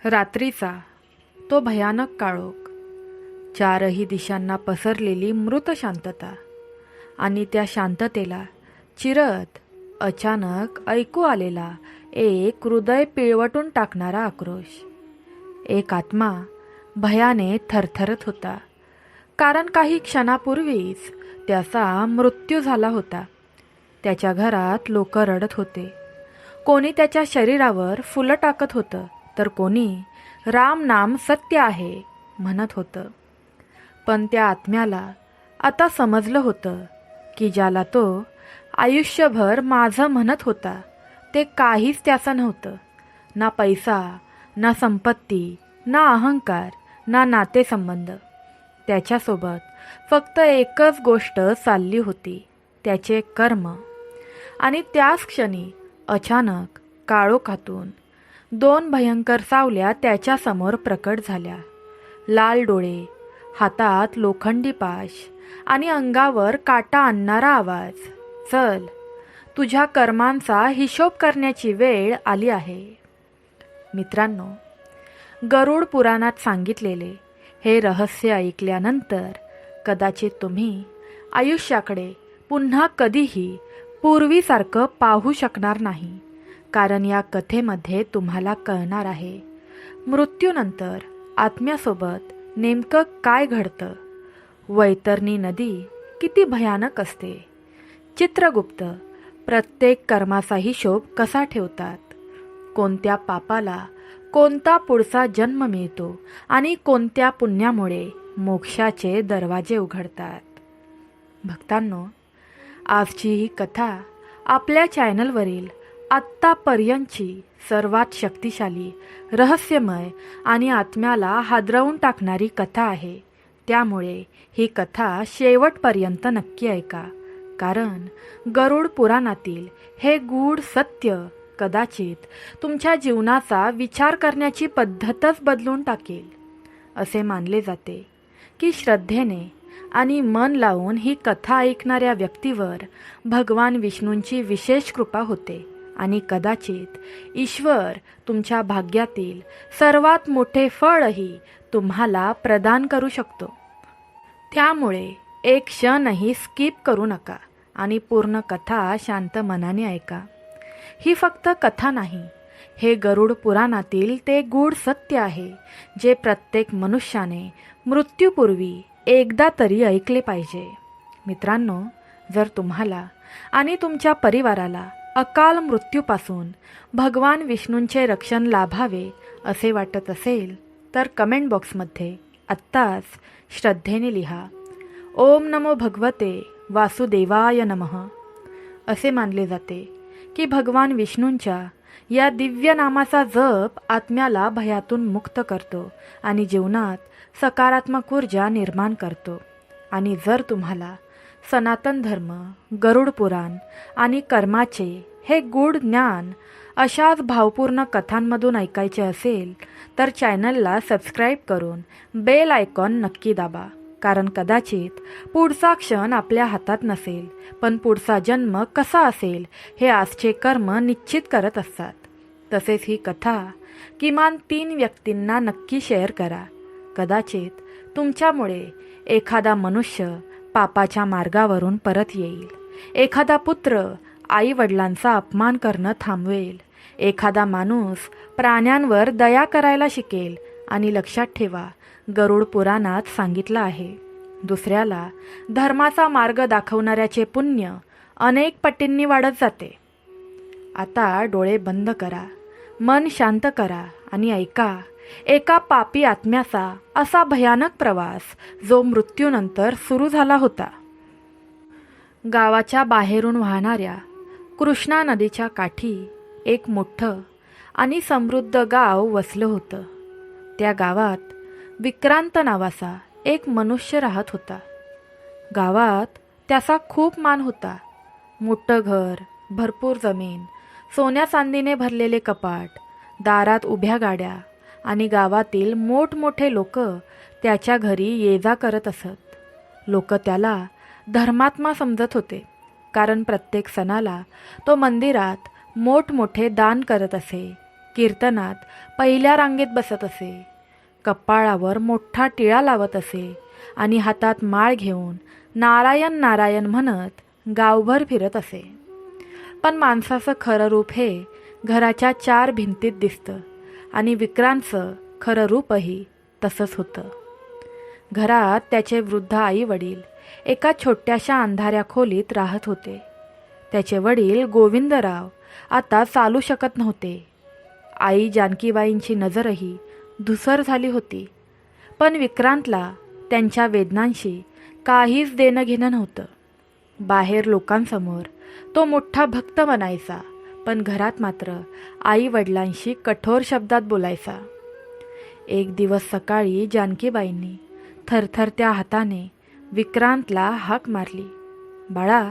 रात्रीचा तो भयानक काळोख, चारही दिशांना पसरलेली मृत शांतता आणि त्या शांततेला चिरत अचानक ऐकू आलेला एक हृदय पिळवटून टाकणारा आक्रोश. एक आत्मा भयाने थरथरत होता, कारण काही क्षणापूर्वीच त्याचा मृत्यू झाला होता. त्याच्या घरात लोक रडत होते. कोणी त्याच्या शरीरावर फुलं टाकत होतं, तर कोणी राम नाम सत्य आहे म्हणत होतं. पण त्या आत्म्याला आता समजलं होतं की ज्याला तो आयुष्यभर माझं म्हणत होता ते काहीच त्याचं नव्हतं. ना पैसा, ना संपत्ती, ना अहंकार, ना नातेसंबंध. त्याच्यासोबत फक्त एकच गोष्ट चालली होती, त्याचे कर्म. आणि त्याच क्षणी अचानक काळोखातून दोन भयंकर सावल्या त्याच्यासमोर प्रकट झाल्या. लाल डोळे, हातात लोखंडी पाश आणि अंगावर काटा आणणारा आवाज. चल, तुझ्या कर्मांचा हिशोब करण्याची वेळ आली आहे. मित्रांनो, गरुड पुराणात सांगितलेले हे रहस्य ऐकल्यानंतर कदाचित तुम्ही आयुष्याकडे पुन्हा कधीही पूर्वीसारखं पाहू शकणार नाही. कारण या कथेमध्ये तुम्हाला कळणार आहे मृत्यूनंतर आत्म्यासोबत नेमकं काय घडतं. वैतरणी नदी किती भयानक असते. चित्रगुप्त प्रत्येक कर्माचा हिशोब कसा ठेवतात. कोणत्या पापाला कोणता पुढचा जन्म मिळतो आणि कोणत्या पुण्यामुळे मोक्षाचे दरवाजे उघडतात. भक्तांनो, आजची ही कथा आपल्या चॅनलवरील आत्तापर्यंतची सर्वात शक्तिशाली, रहस्यमय आणि आत्म्याला हादरवून टाकणारी कथा आहे. त्यामुळे ही कथा शेवटपर्यंत नक्की ऐका, कारण गरुड पुराणातील हे गूढ सत्य कदाचित तुमच्या जीवनाचा विचार करण्याची पद्धतच बदलून टाकेल. असे मानले जाते की श्रद्धेने आणि मन लावून ही कथा ऐकणाऱ्या व्यक्तीवर भगवान विष्णूंची विशेष कृपा होते आणि कदाचित ईश्वर तुमच्या भाग्यातील सर्वात मोठे फळही तुम्हाला प्रदान करू शकतो. त्यामुळे एक क्षणही स्किप करू नका आणि पूर्ण कथा शांत मनाने ऐका. ही फक्त कथा नाही, हे गरुड पुराणातील ते गूढ सत्य आहे जे प्रत्येक मनुष्याने मृत्यूपूर्वी एकदा तरी ऐकले पाहिजे. मित्रांनो, जर तुम्हाला आणि तुमच्या परिवाराला अकाल मृत्यूपासून भगवान विष्णूंचे रक्षण लाभावे असे वाटत असेल तर कमेंट बॉक्समध्ये आत्ताच श्रद्धेने लिहा, ओम नमो भगवते वासुदेवाय नमः. असे मानले जाते की भगवान विष्णूंच्या या दिव्य नामाचा जप आत्म्याला भयातून मुक्त करतो आणि जीवनात सकारात्मक ऊर्जा निर्माण करतो. आणि जर तुम्हाला सनातन धर्म, गरुड पुराण आणि कर्माचे हे गूढ ज्ञान अशाच भावपूर्ण कथांमधून ऐकायचे असेल तर चॅनलला सबस्क्राईब करून बेल आयकॉन नक्की दाबा. कारण कदाचित पुढचा क्षण आपल्या हातात नसेल, पण पुढचा जन्म कसा असेल हे आजचे कर्म निश्चित करत असतात. तसेच ही कथा किमान 3 व्यक्तींना नक्की शेअर करा. कदाचित तुमच्यामुळे एखादा मनुष्य पापाच्या मार्गावरून परत येईल. एखादा पुत्र आई वडिलांचा अपमान करणं थांबवेल. एखादा माणूस प्राण्यांवर दया करायला शिकेल. आणि लक्षात ठेवा, गरुड पुराणात सांगितलं आहे, दुसऱ्याला धर्माचा मार्ग दाखवणाऱ्याचे पुण्य अनेक पटींनी वाढत जाते. आता डोळे बंद करा, मन शांत करा आणि ऐका एका पापी आत्म्याचा असा भयानक प्रवास जो मृत्यूनंतर सुरू झाला होता. गावाच्या बाहेरून वाहणाऱ्या कृष्णा नदीच्या काठी एक मोठं आणि समृद्ध गाव वसलं होतं. त्या गावात विक्रांत नावाचा एक मनुष्य राहत होता. गावात त्याचा खूप मान होता. मोठं घर, भरपूर जमीन, सोन्या चांदीने भरलेले कपाट, दारात उभ्या गाड्या आणि गावातील मोठमोठे लोक त्याच्या घरी ये जा करत असत. लोक त्याला धर्मात्मा समजत होते, कारण प्रत्येक सणाला तो मंदिरात मोठमोठे दान करत असे. कीर्तनात पहिल्या रांगेत बसत असे. कपाळावर मोठा टिळा लावत असे आणि हातात माळ घेऊन नारायण नारायण म्हणत गावभर फिरत असे. पण माणसाचं खरं रूप हे घराच्या 4 भिंतीत दिसतं आणि विक्रांतचं खरं रूपही तसंच होतं. घरात त्याचे वृद्ध आई वडील एका छोट्याशा अंधाऱ्या खोलीत राहत होते. त्याचे वडील गोविंदराव आता चालू शकत नव्हते. आई जानकीबाईंची नजरही धुसर झाली होती. पण विक्रांतला त्यांच्या वेदनांशी काहीच देणं घेणं नव्हतं. बाहेर लोकांसमोर तो मोठा भक्त बनायचा, पण घरात मात्र आई वडिलांशी कठोर शब्दात बोलायचा. एक दिवस सकाळी जानकीबाईंनी थरथरत्या हाताने विक्रांतला हाक मारली. बाळा,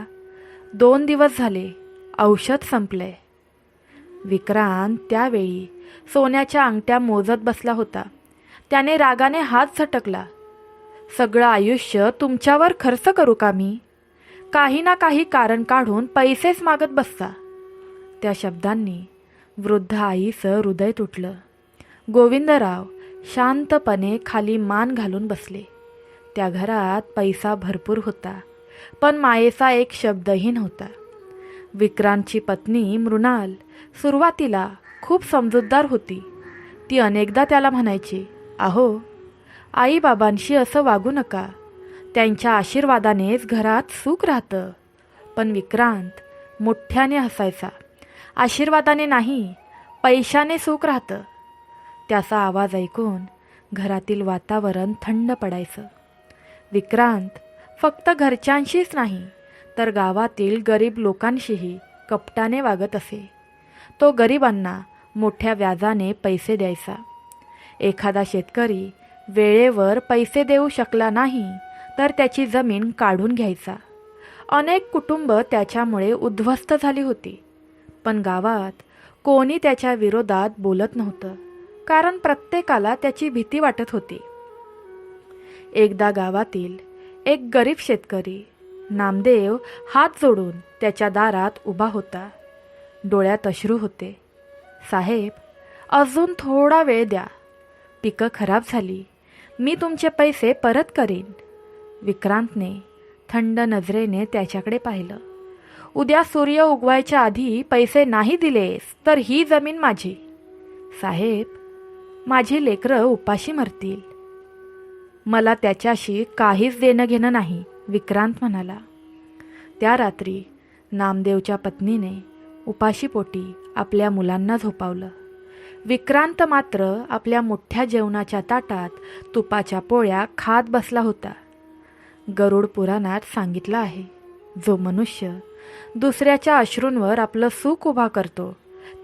2 दिवस झाले, औषध संपलंय. विक्रांत त्यावेळी सोन्याच्या अंगठ्या मोजत बसला होता. त्याने रागाने हात झटकला. सगळं आयुष्य तुमच्यावर खर्च करू का मी? काही ना काही कारण काढून पैसेच मागत बसता. त्या शब्दांनी वृद्ध आईचं हृदय तुटलं. गोविंदराव शांतपणे खाली मान घालून बसले. त्या घरात पैसा भरपूर होता, पण मायेचा एक शब्दही नव्हता. विक्रांतची पत्नी मृणाल सुरुवातीला खूप समजूतदार होती. ती अनेकदा त्याला म्हणायची, अहो, आईबाबांशी असं वागू नका, त्यांच्या आशीर्वादानेच घरात सुख राहतं. पण विक्रांत मोठ्याने हसायचा. आशीर्वादाने नाही, पैशाने सुख राहतं. त्याचा आवाज ऐकून घरातील वातावरण थंड पडायचं. विक्रांत फक्त घरच्यांशीच नाही, तर गावातील गरीब लोकांशीही कपटाने वागत असे. तो गरिबांना मोठ्या व्याजाने पैसे द्यायचा. एखादा शेतकरी वेळेवर पैसे देऊ शकला नाही तर त्याची जमीन काढून घ्यायचा. अनेक कुटुंब त्याच्यामुळे उद्ध्वस्त झाली होती. पण गावात कोणी त्याच्या विरोधात बोलत नव्हतं, कारण प्रत्येकाला त्याची भीती वाटत होती. एकदा गावातील एक गरीब शेतकरी नामदेव हात जोडून त्याच्या दारात उभा होता. डोळ्यात अश्रू होते. साहेब, अजून थोडा वेळ द्या. पिकं खराब झाली, मी तुमचे पैसे परत करीन. विक्रांतने थंड नजरेने त्याच्याकडे पाहिलं. उद्या सूर्य उगवायच्या आधी पैसे नाही दिलेस तर ही जमीन माझी. साहेब, माझी लेकरं उपाशी मरतील. मला त्याच्याशी काहीच देणं घेणं नाही, विक्रांत म्हणाला. त्या रात्री नामदेवच्या पत्नीने उपाशीपोटी आपल्या मुलांना झोपावलं. विक्रांत मात्र आपल्या मोठ्या जेवणाच्या ताटात तुपाच्या पोळ्या खात बसला होता. गरुड पुराणात सांगितलं आहे, जो मनुष्य दुसऱ्याच्या अश्रूंवर आपलं सुख उभा करतो,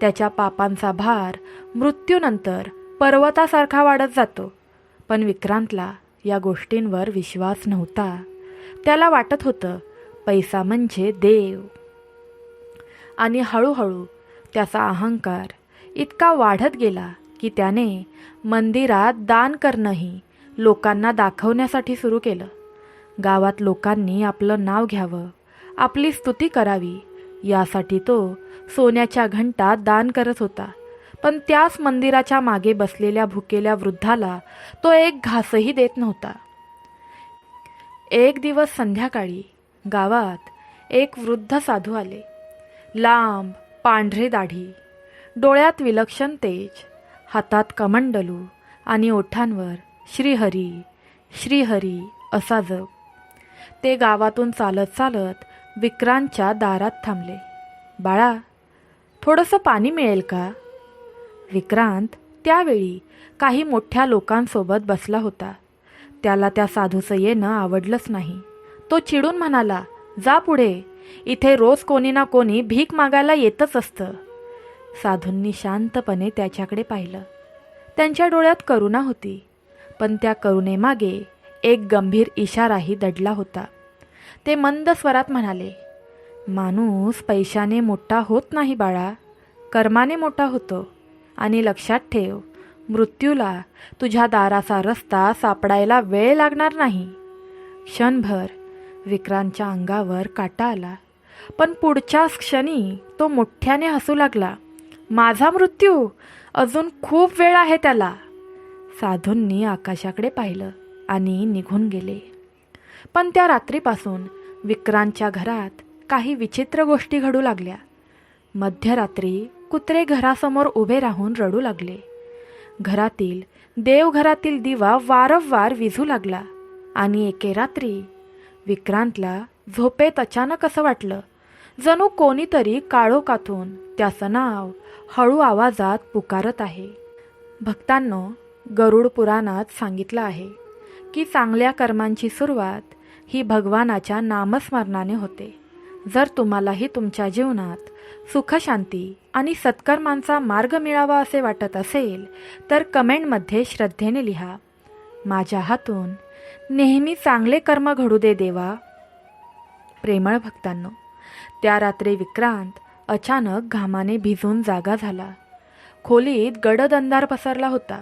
त्याच्या पापांचा भार मृत्यूनंतर पर्वतासारखा वाढत जातो. पण विक्रांतला या गोष्टींवर विश्वास नव्हता. त्याला वाटत होतं पैसा म्हणजे देव. आणि हळूहळू त्याचा अहंकार इतका वाढत गेला की त्याने मंदिरात दान करणंही लोकांना दाखवण्यासाठी सुरू केलं. गावात लोकांनी आपलं नाव घ्यावं, आपली स्तुती करावी, यासाठी तो सोन्याच्या घंटा दान करत होता. पण त्याच मंदिराच्या मागे बसलेल्या भुकेल्या वृद्धाला तो एक घासही देत नव्हता. एक दिवस संध्याकाळी गावात एक वृद्ध साधू आले. लांब पांढरे दाढी, डोळ्यात विलक्षण तेज, हातात कमंडलू आणि ओठांवर श्रीहरी श्रीहरी असा जप. ते गावातून चालत चालत विक्रांतच्या दारात थांबले. बाळा, थोडंसं पाणी मिळेल का? विक्रांत त्यावेळी काही मोठ्या लोकांसोबत बसला होता. त्याला त्या साधूचं येणं आवडलंच नाही. तो चिडून म्हणाला, जा पुढे, इथे रोज कोणी ना कोणी भीक मागायला येतच असतं. साधूंनी शांतपणे त्याच्याकडे पाहिलं. त्यांच्या डोळ्यात करुणा होती, पण त्या करुणेमागे एक गंभीर इशाराही दडला होता. ते मंद स्वरात म्हणाले, माणूस पैशाने मोठा होत नाही बाळा, कर्माने मोठा होतो. आणि लक्षात ठेव, मृत्यूला तुझ्या दाराचा रस्ता सापडायला वेळ लागणार नाही. क्षणभर विक्रांतच्या अंगावर काटा आला, पण पुढच्याच क्षणी तो मोठ्याने हसू लागला. माझा मृत्यू? अजून खूप वेळ आहे त्याला. साधूंनी आकाशाकडे पाहिलं आणि निघून गेले. पण त्या रात्रीपासून विक्रांतच्या घरात काही विचित्र गोष्टी घडू लागल्या. मध्यरात्री कुत्रे घरासमोर उभे राहून रडू लागले. घरातील देवघरातील दिवा वारंवार विझू लागला आणि एके रात्री विक्रांतला झोपेत अचानक असं वाटलं जणू कोणीतरी काळोखातून त्याचं नाव हळू आवाजात पुकारत आहे. भक्तांनो, गरुड पुराणात सांगितलं आहे की चांगल्या कर्मांची सुरुवात ही भगवानाच्या नामस्मरणाने होते. जर तुम्हालाही तुमच्या जीवनात सुखशांती आणि सत्कर्मांचा मार्ग मिळावा असे वाटत असेल तर कमेंटमध्ये श्रद्धेने लिहा, माझ्या हातून नेहमी चांगले कर्म घडू दे देवा. प्रेमळ भक्तांनो, त्या रात्री विक्रांत अचानक घामाने भिजून जागा झाला. खोलीत गडद अंधार पसरला होता.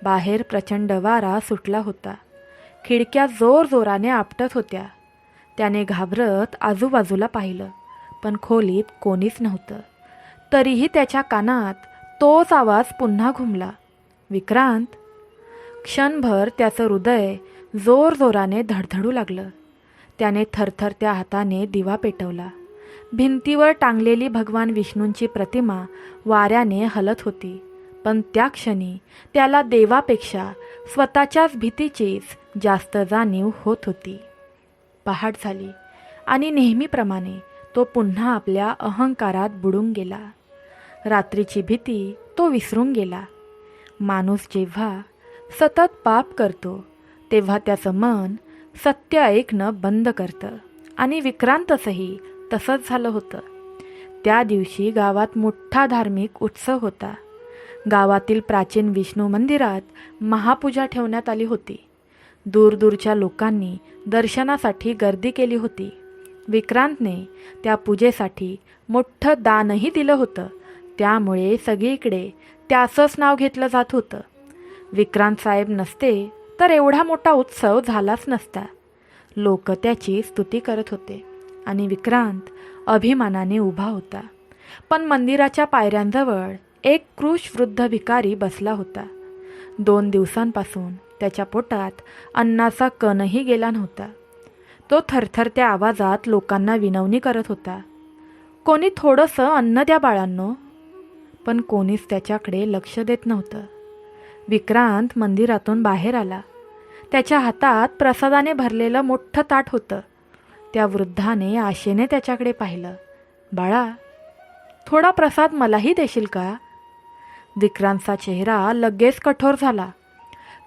बाहेर प्रचंड वारा सुटला होता. खिडक्या जोरजोराने आपटत होत्या. त्याने घाबरत आजूबाजूला पाहिलं, पण खोलीत कोणीच नव्हतं. तरीही त्याच्या कानात तोच आवाज पुन्हा घुमला, विक्रांत. क्षणभर त्याचं हृदय जोरजोराने धडधडू लागलं. त्याने थरथरत्या हाताने दिवा पेटवला. भिंतीवर टांगलेली भगवान विष्णूंची प्रतिमा वाऱ्याने हलत होती. पण त्या क्षणी त्याला देवापेक्षा स्वतःच्याच भीतीचीच जास्त जाणीव होत होती. पहाट झाली आणि नेहमीप्रमाणे तो पुन्हा आपल्या अहंकारात बुडून गेला. रात्रीची भीती तो विसरून गेला. माणूस जेव्हा सतत पाप करतो तेव्हा त्याचं मन सत्य ऐकणं बंद करतं आणि विक्रांतचंही तसंच झालं होतं. त्या दिवशी गावात मोठा धार्मिक उत्सव होता. गावातील प्राचीन विष्णू मंदिरात महापूजा ठेवण्यात आली होती. दूरदूरच्या लोकांनी दर्शनासाठी गर्दी केली होती. विक्रांतने त्या पूजेसाठी मोठं दानही दिलं होतं. त्यामुळे सगळीकडे त्याचंच नाव घेतलं जात होतं. विक्रांत साहेब नसते तर एवढा मोठा उत्सव झालाच नसता. लोक त्याची स्तुती करत होते आणि विक्रांत अभिमानाने उभा होता. पण मंदिराच्या पायऱ्यांजवळ एक कृश वृद्ध भिकारी बसला होता. 2 दिवसांपासून त्याच्या पोटात अन्नाचा कणही गेला नव्हता. तो थरथरत्या आवाजात लोकांना विनवणी करत होता, कोणी थोडंसं अन्न द्या बाळांनो. पण कोणीच त्याच्याकडे लक्ष देत नव्हतं. विक्रांत मंदिरातून बाहेर आला. त्याच्या हातात प्रसादाने भरलेलं मोठं ताट होतं. त्या वृद्धाने आशेने त्याच्याकडे पाहिलं. बाळा, थोडा प्रसाद मलाही देशील का? विक्रांतचा चेहरा लगेच कठोर झाला.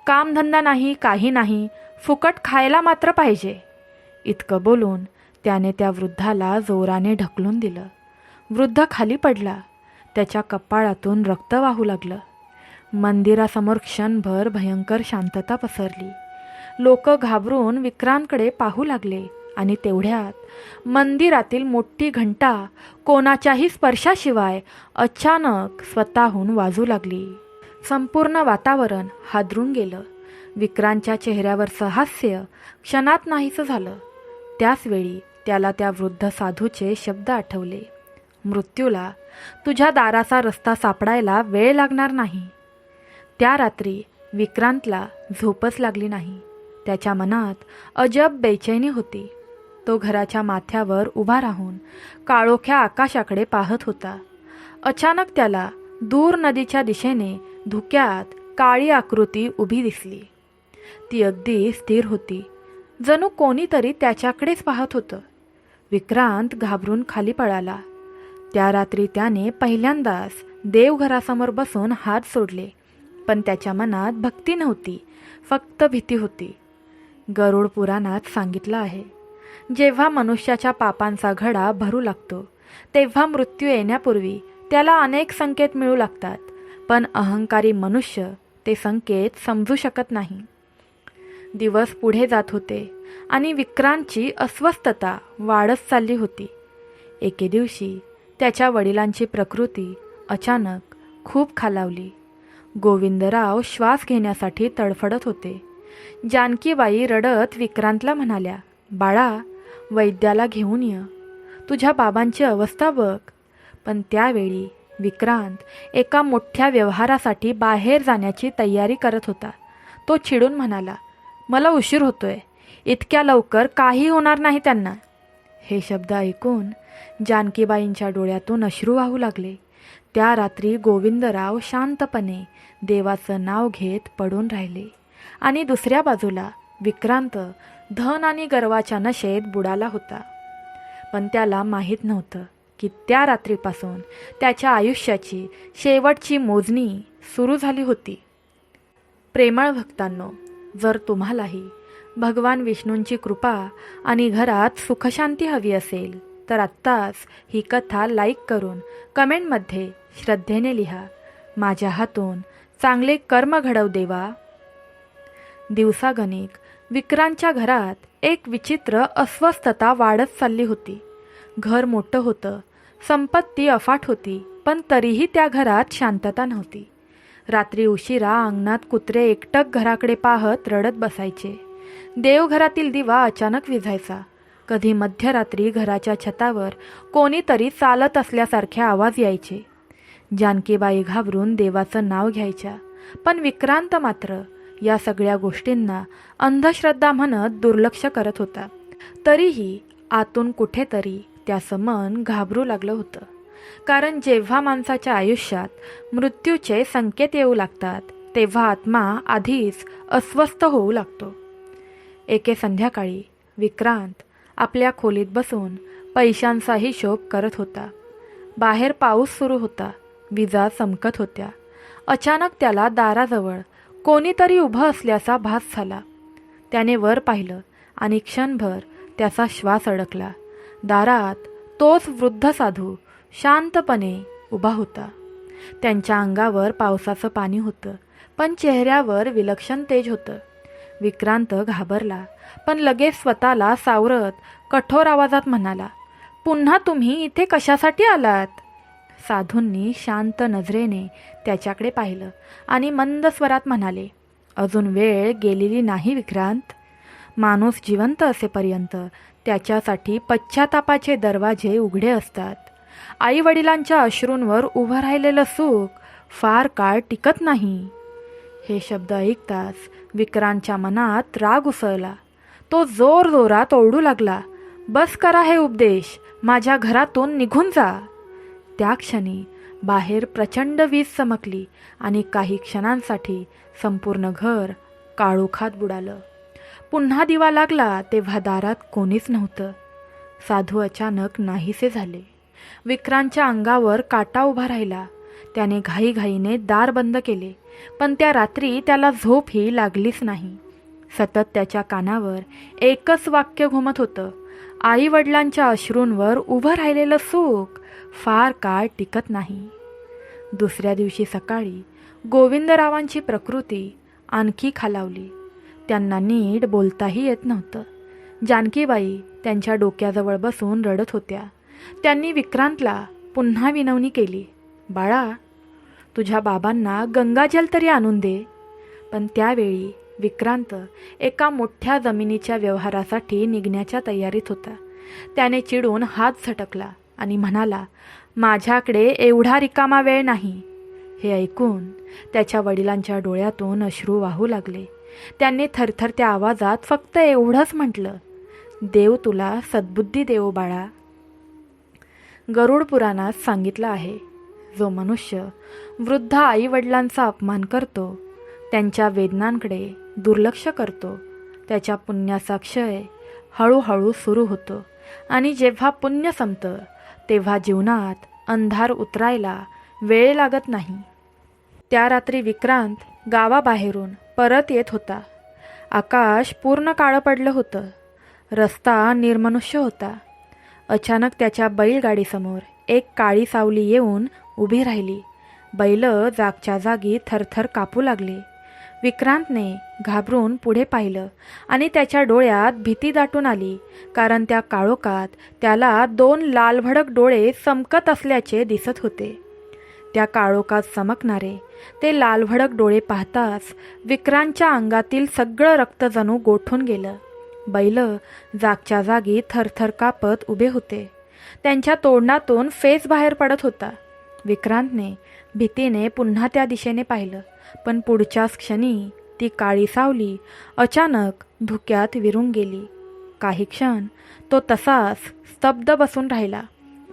कामधंदा नाही, काही नाही, फुकट खायला मात्र पाहिजे. इतकं बोलून त्याने त्या वृद्धाला जोराने ढकलून दिलं. वृद्ध खाली पडला. त्याच्या कपाळातून रक्त वाहू लागलं. मंदिरासमोर क्षणभर भयंकर शांतता पसरली. लोक घाबरून विक्रांतकडे पाहू लागले आणि तेवढ्यात मंदिरातील मोठी घंटा कोणाच्याही स्पर्शाशिवाय अचानक स्वतःहून वाजू लागली. संपूर्ण वातावरण हादरून गेलं. विक्रांतच्या चेहऱ्यावरचं हास्य क्षणात नाहीसं झालं. त्याचवेळी त्याला त्या वृद्ध साधूचे शब्द आठवले, मृत्यूला तुझ्या दाराचा रस्ता सापडायला वेळ लागणार नाही. त्या रात्री विक्रांतला झोपच लागली नाही. त्याच्या मनात अजब बेचैनी होती. तो घराच्या माथ्यावर उभा राहून काळोख्या आकाशाकडे पाहत होता. अचानक त्याला दूर नदीच्या दिशेने धुक्यात काळी आकृती उभी दिसली. ती अगदी स्थिर होती, जणू कोणीतरी त्याच्याकडेच पाहत होतं. विक्रांत घाबरून खाली पळाला. त्या रात्री त्याने पहिल्यांदाच देवघरासमोर बसून हात सोडले. पण त्याच्या मनात भक्ती नव्हती, फक्त भीती होती. गरुड पुराणात सांगितलं आहे, जेव्हा मनुष्याच्या पापांचा घडा भरू लागतो तेव्हा मृत्यू येण्यापूर्वी त्याला अनेक संकेत मिळू लागतात. पण अहंकारी मनुष्य ते संकेत समजू शकत नाही. दिवस पुढे जात होते आणि विक्रांतची अस्वस्थता वाढत चालली होती. एके दिवशी त्याच्या वडिलांची प्रकृती अचानक खूप खालावली. गोविंदराव श्वास घेण्यासाठी तडफडत होते. जानकीबाई रडत विक्रांतला म्हणाल्या, बाळा, वैद्याला घेऊन ये, तुझ्या बाबांची अवस्था बघ. पण त्यावेळी विक्रांत एका मोठ्या व्यवहारासाठी बाहेर जाण्याची तयारी करत होता. तो चिडून म्हणाला, मला उशीर होतोय. इतक्या लवकर काही होणार नाही त्यांना. हे शब्द ऐकून जानकीबाईंच्या डोळ्यातून अश्रू वाहू लागले. त्या रात्री गोविंदराव शांतपणे देवाचं नाव घेत पडून राहिले आणि दुसऱ्या बाजूला विक्रांत धन आणि गर्वाच्या नशेत बुडाला होता. पण त्याला माहीत नव्हतं की त्या रात्रीपासून त्याच्या आयुष्याची शेवटची मोजणी सुरू झाली होती. प्रेमळ भक्तांनो, जर तुम्हालाही भगवान विष्णूंची कृपा आणि घरात सुखशांती हवी असेल तर आत्ताच ही कथा लाईक करून कमेंटमध्ये श्रद्धेने लिहा, माझ्या हातून चांगले कर्म घडव देवा. दिवसागणिक विक्रांतच्या घरात एक विचित्र अस्वस्थता वाढत चालली होती. घर मोठं होतं, संपत्ती अफाट होती, पण तरीही त्या घरात शांतता नव्हती. रात्री उशिरा अंगणात कुत्रे एकटक घराकडे पाहत रडत बसायचे. देवघरातील दिवा अचानक विझायचा. कधी मध्यरात्री घराच्या छतावर कोणीतरी चालत असल्यासारखे आवाज यायचे. जानकीबाई घाबरून देवाचं नाव घ्यायच्या, पण विक्रांत मात्र या सगळ्या गोष्टींना अंधश्रद्धा म्हणत दुर्लक्ष करत होता. तरीही आतून कुठेतरी त्याचं मन घाबरू लागलं होतं. कारण जेव्हा माणसाच्या आयुष्यात मृत्यूचे संकेत येऊ लागतात तेव्हा आत्मा आधीच अस्वस्थ होऊ लागतो. एके संध्याकाळी विक्रांत आपल्या खोलीत बसून पैशांचा हिशोब करत होता. बाहेर पाऊस सुरू होता, विजा चमकत होत्या. अचानक त्याला दाराजवळ कोणीतरी उभं असल्याचा भास झाला. त्याने वर पाहिलं आणि क्षणभर त्याचा श्वास अडकला. दारात तोच वृद्ध साधू शांतपणे उभा होता. त्यांच्या अंगावर पावसाचं पाणी होतं, पण चेहऱ्यावर विलक्षण तेज होतं. विक्रांत घाबरला, पण लगेच स्वतःला सावरत कठोर आवाजात म्हणाला, पुन्हा तुम्ही इथे कशासाठी आलात? साधूंनी शांत नजरेने त्याच्याकडे पाहिलं आणि मंद स्वरात म्हणाले, अजून वेळ गेलेली नाही विक्रांत. माणूस जिवंत असेपर्यंत त्याच्यासाठी पश्चातापाचे दरवाजे उघडे असतात. आईवडिलांच्या अश्रूंवर उभं राहिलेलं सुख फार काळ टिकत नाही. हे शब्द ऐकताच विक्रांतच्या मनात राग उसळला. तो जोरजोरात ओरडू लागला, बस करा हे उपदेश, माझ्या घरातून निघून जा. त्या क्षणी बाहेर प्रचंड वीज चमकली आणि काही क्षणांसाठी संपूर्ण घर काळोखात बुडालं. पुन्हा दिवा लागला तेव्हा दारात कोणीच नव्हतं. साधू अचानक नाहीसे झाले. विक्रांतच्या अंगावर काटा उभा राहिला. त्याने घाईघाईने दार बंद केले, पण त्या रात्री त्याला झोपही लागलीच नाही. सतत त्याच्या कानावर एकच वाक्य घुमत होतं, आईवडिलांच्या अश्रूंवर उभं राहिलेलं सुख फार काळ टिकत नाही. दुसऱ्या दिवशी सकाळी गोविंदरावांची प्रकृती आणखी खालावली. त्यांना नीट बोलताही येत नव्हतं. जानकीबाई त्यांच्या डोक्याजवळ बसून रडत होत्या. त्यांनी विक्रांतला पुन्हा विनवणी केली, बाळा, तुझ्या बाबांना गंगाजल तरी आणून दे. पण त्यावेळी विक्रांत एका मोठ्या जमिनीच्या व्यवहारासाठी निघण्याच्या तयारीत होता. त्याने चिडून हात झटकला आणि म्हणाला, माझ्याकडे एवढा रिकामा वेळ नाही. हे ऐकून त्याच्या वडिलांच्या डोळ्यातून अश्रू वाहू लागले. त्यांनी थरथरत्या आवाजात फक्त एवढंच म्हटलं, देव तुला सद्बुद्धी देवो बाळा. गरुड पुराणात सांगितलं आहे, जो मनुष्य वृद्ध आईवडिलांचा अपमान करतो, त्यांच्या वेदनांकडे दुर्लक्ष करतो, त्याच्या पुण्याचा क्षय हळूहळू सुरू होतो आणि जेव्हा पुण्य संपतं तेव्हा जीवनात अंधार उतरायला वेळ लागत नाही. त्या रात्री विक्रांत गावाबाहेरून परत येत होता. आकाश पूर्ण काळं पडलं होतं. रस्ता निर्मनुष्य होता. अचानक त्याच्या बैलगाडीसमोर एक काळी सावली येऊन उभी राहिली. बैल जागच्या जागी थरथर कापू लागले. विक्रांतने घाबरून पुढे पाहिलं आणि त्याच्या डोळ्यात भीती दाटून आली, कारण त्या काळोखात त्याला दोन लालभडक डोळे चमकत असल्याचे दिसत होते. त्या काळोखात चमकणारे ते लालभडक डोळे पाहताच विक्रांतच्या अंगातील सगळं रक्त जणू गोठून गेलं. बैल जागच्या जागी थरथर कापत उभे होते. त्यांच्या तोंडातून फेस बाहेर पडत होता. विक्रांतने भीतीने पुन्हा त्या दिशेने पाहिलं, पण पुढच्याच क्षणी ती काळी सावली अचानक धुक्यात विरून गेली. काही क्षण तो तसाच स्तब्ध बसून राहिला.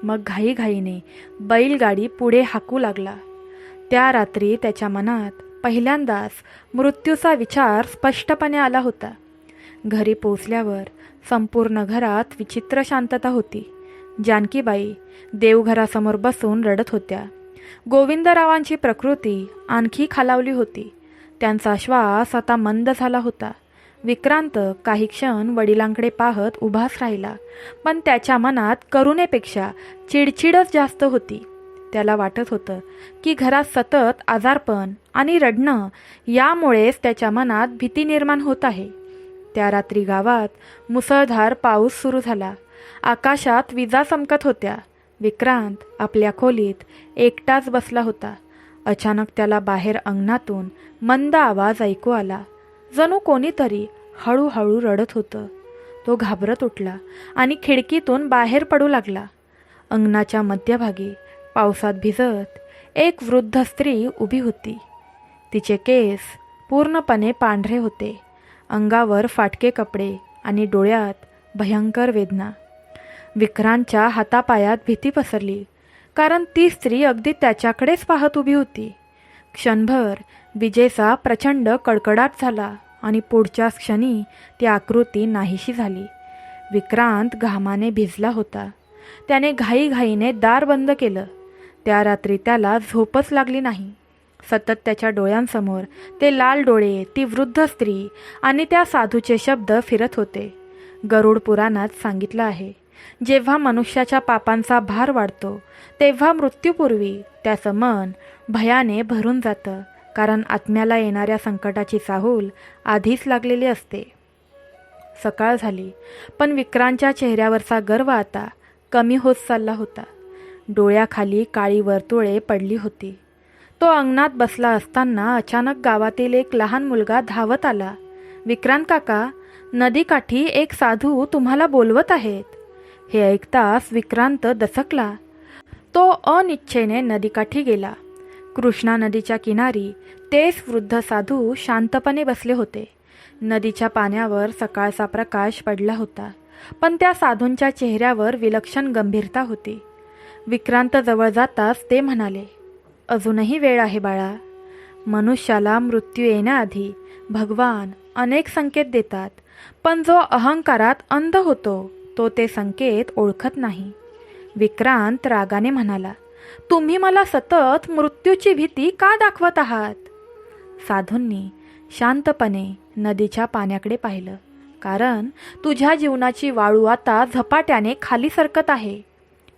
मग घाईघाईने बैलगाडी पुढे हाकू लागला. त्या रात्री त्याच्या मनात पहिल्यांदाच मृत्यूचा विचार स्पष्टपणे आला होता. घरी पोचल्यावर संपूर्ण घरात विचित्र शांतता होती. जानकीबाई देवघरासमोर बसून रडत होत्या. गोविंदरावांची प्रकृती आणखी खालावली होती. त्यांचा श्वास आता मंद झाला होता. विक्रांत काही क्षण वडिलांकडे पाहत उभाच राहिला, पण त्याच्या मनात करुणेपेक्षा चिडचिडच जास्त होती. त्याला वाटत होतं की घरात सतत आजारपण आणि रडणं यामुळेच त्याच्या मनात भीती निर्माण होत आहे. त्या रात्री गावात मुसळधार पाऊस सुरू झाला. आकाशात विजा चमकत होत्या. विक्रांत आपल्या खोलीत एकटाच बसला होता. अचानक त्याला बाहेर अंगणातून मंद आवाज ऐकू आला. जणू कोणीतरी हळूहळू रडत होतं. तो घाबरत उठला आणि खिडकीतून बाहेर पडू लागला. अंगणाच्या मध्यभागी पावसात भिजत एक वृद्ध स्त्री उभी होती. तिचे केस पूर्णपणे पांढरे होते. अंगावर फाटके कपडे आणि डोळ्यात भयंकर वेदना. विक्रांतच्या हातापायात भीती पसरली, कारण ती स्त्री अगदी त्याच्याकडेच पाहत उभी होती. क्षणभर विजेचा प्रचंड कडकडाट झाला आणि पुढच्याच क्षणी ती आकृती नाहीशी झाली. विक्रांत घामाने भिजला होता. त्याने घाईघाईने दार बंद केलं. त्या रात्री त्याला झोपच लागली नाही. सतत त्याच्या डोळ्यांसमोर ते लाल डोळे, ती वृद्ध स्त्री आणि त्या साधूचे शब्द फिरत होते. गरुड पुराणात सांगितलं आहे, जेव्हा मनुष्याच्या पापांचा भार वाढतो तेव्हा मृत्यूपूर्वी त्याचं मन भयाने भरून जातं, कारण आत्म्याला येणाऱ्या संकटाची चाहूल आधीच लागलेली असते. सकाळ झाली, पण विक्रांतच्या चेहऱ्यावरचा गर्व आता कमी होत चालला होता. डोळ्याखाली काळी वर्तुळे पडली होती. तो अंगणात बसला असताना अचानक गावातील एक लहान मुलगा धावत आला. विक्रांत काका, नदीकाठी एक साधू तुम्हाला बोलवत आहेत. हे ऐकताच विक्रांत दचकला. तो अनिच्छेने नदीकाठी गेला. कृष्णा नदीच्या किनारी तेच वृद्ध साधू शांतपणे बसले होते. नदीच्या पाण्यावर सकाळचा प्रकाश पडला होता, पण त्या साधूंच्या चेहऱ्यावर विलक्षण गंभीरता होती. विक्रांत जवळ जाताच ते म्हणाले, अजूनही वेळ आहे बाळा. मनुष्याला मृत्यू येण्याआधी भगवान अनेक संकेत देतात, पण जो अहंकारात अंध होतो तो ते संकेत ओळखत नाही. विक्रांत रागाने म्हणाला, तुम्ही मला सतत मृत्यूची भीती का दाखवत आहात? साधूंनी शांतपणे नदीच्या पाण्याकडे पाहिलं, कारण तुझ्या जीवनाची वाळू आता झपाट्याने खाली सरकत आहे.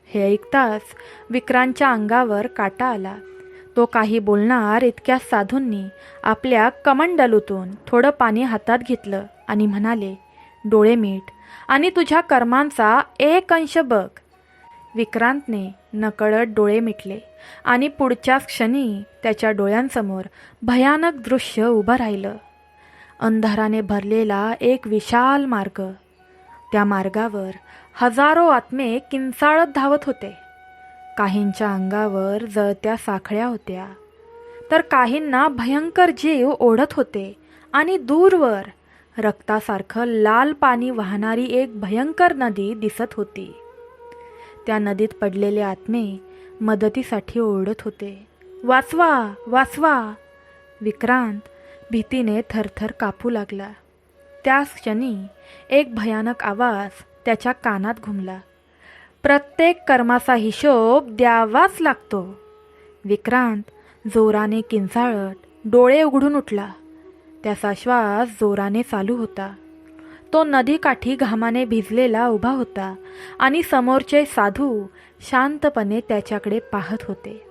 हे ऐकताच विक्रांतच्या अंगावर काटा आला. तो काही बोलणार इतक्या साधूंनी आपल्या कमंडलूतून थोडं पाणी हातात घेतलं आणि म्हणाले, डोळे मीट आणि तुझ्या कर्मांचा एक अंश बघ. विक्रांतने नकळत डोळे मिटले आणि पुढच्याच क्षणी त्याच्या डोळ्यांसमोर भयानक दृश्य उभं राहिलं. अंधाराने भरलेला एक विशाल मार्ग. त्या मार्गावर हजारो आत्मे किंचाळत धावत होते. काहींच्या अंगावर जळत्या साखळ्या होत्या, तर काहींना भयंकर जीव ओढत होते आणि दूरवर रक्तासारखं लाल पाणी वाहणारी एक भयंकर नदी दिसत होती. त्या नदीत पडलेले आत्मे मदतीसाठी ओरडत होते, वाचवा वाचवा. विक्रांत भीतीने थरथर कापू लागला. त्याच क्षणी एक भयानक आवाज त्याच्या कानात घुमला, प्रत्येक कर्माचा हिशोब द्यावाच लागतो. विक्रांत जोराने किंचाळत डोळे उघडून उठला. त्याचा श्वास जोराने चालू होता. तो नदीकाठी घामाने भिजलेला उभा होता आणि समोरचे साधू शांतपणे त्याच्याकडे पाहत होते.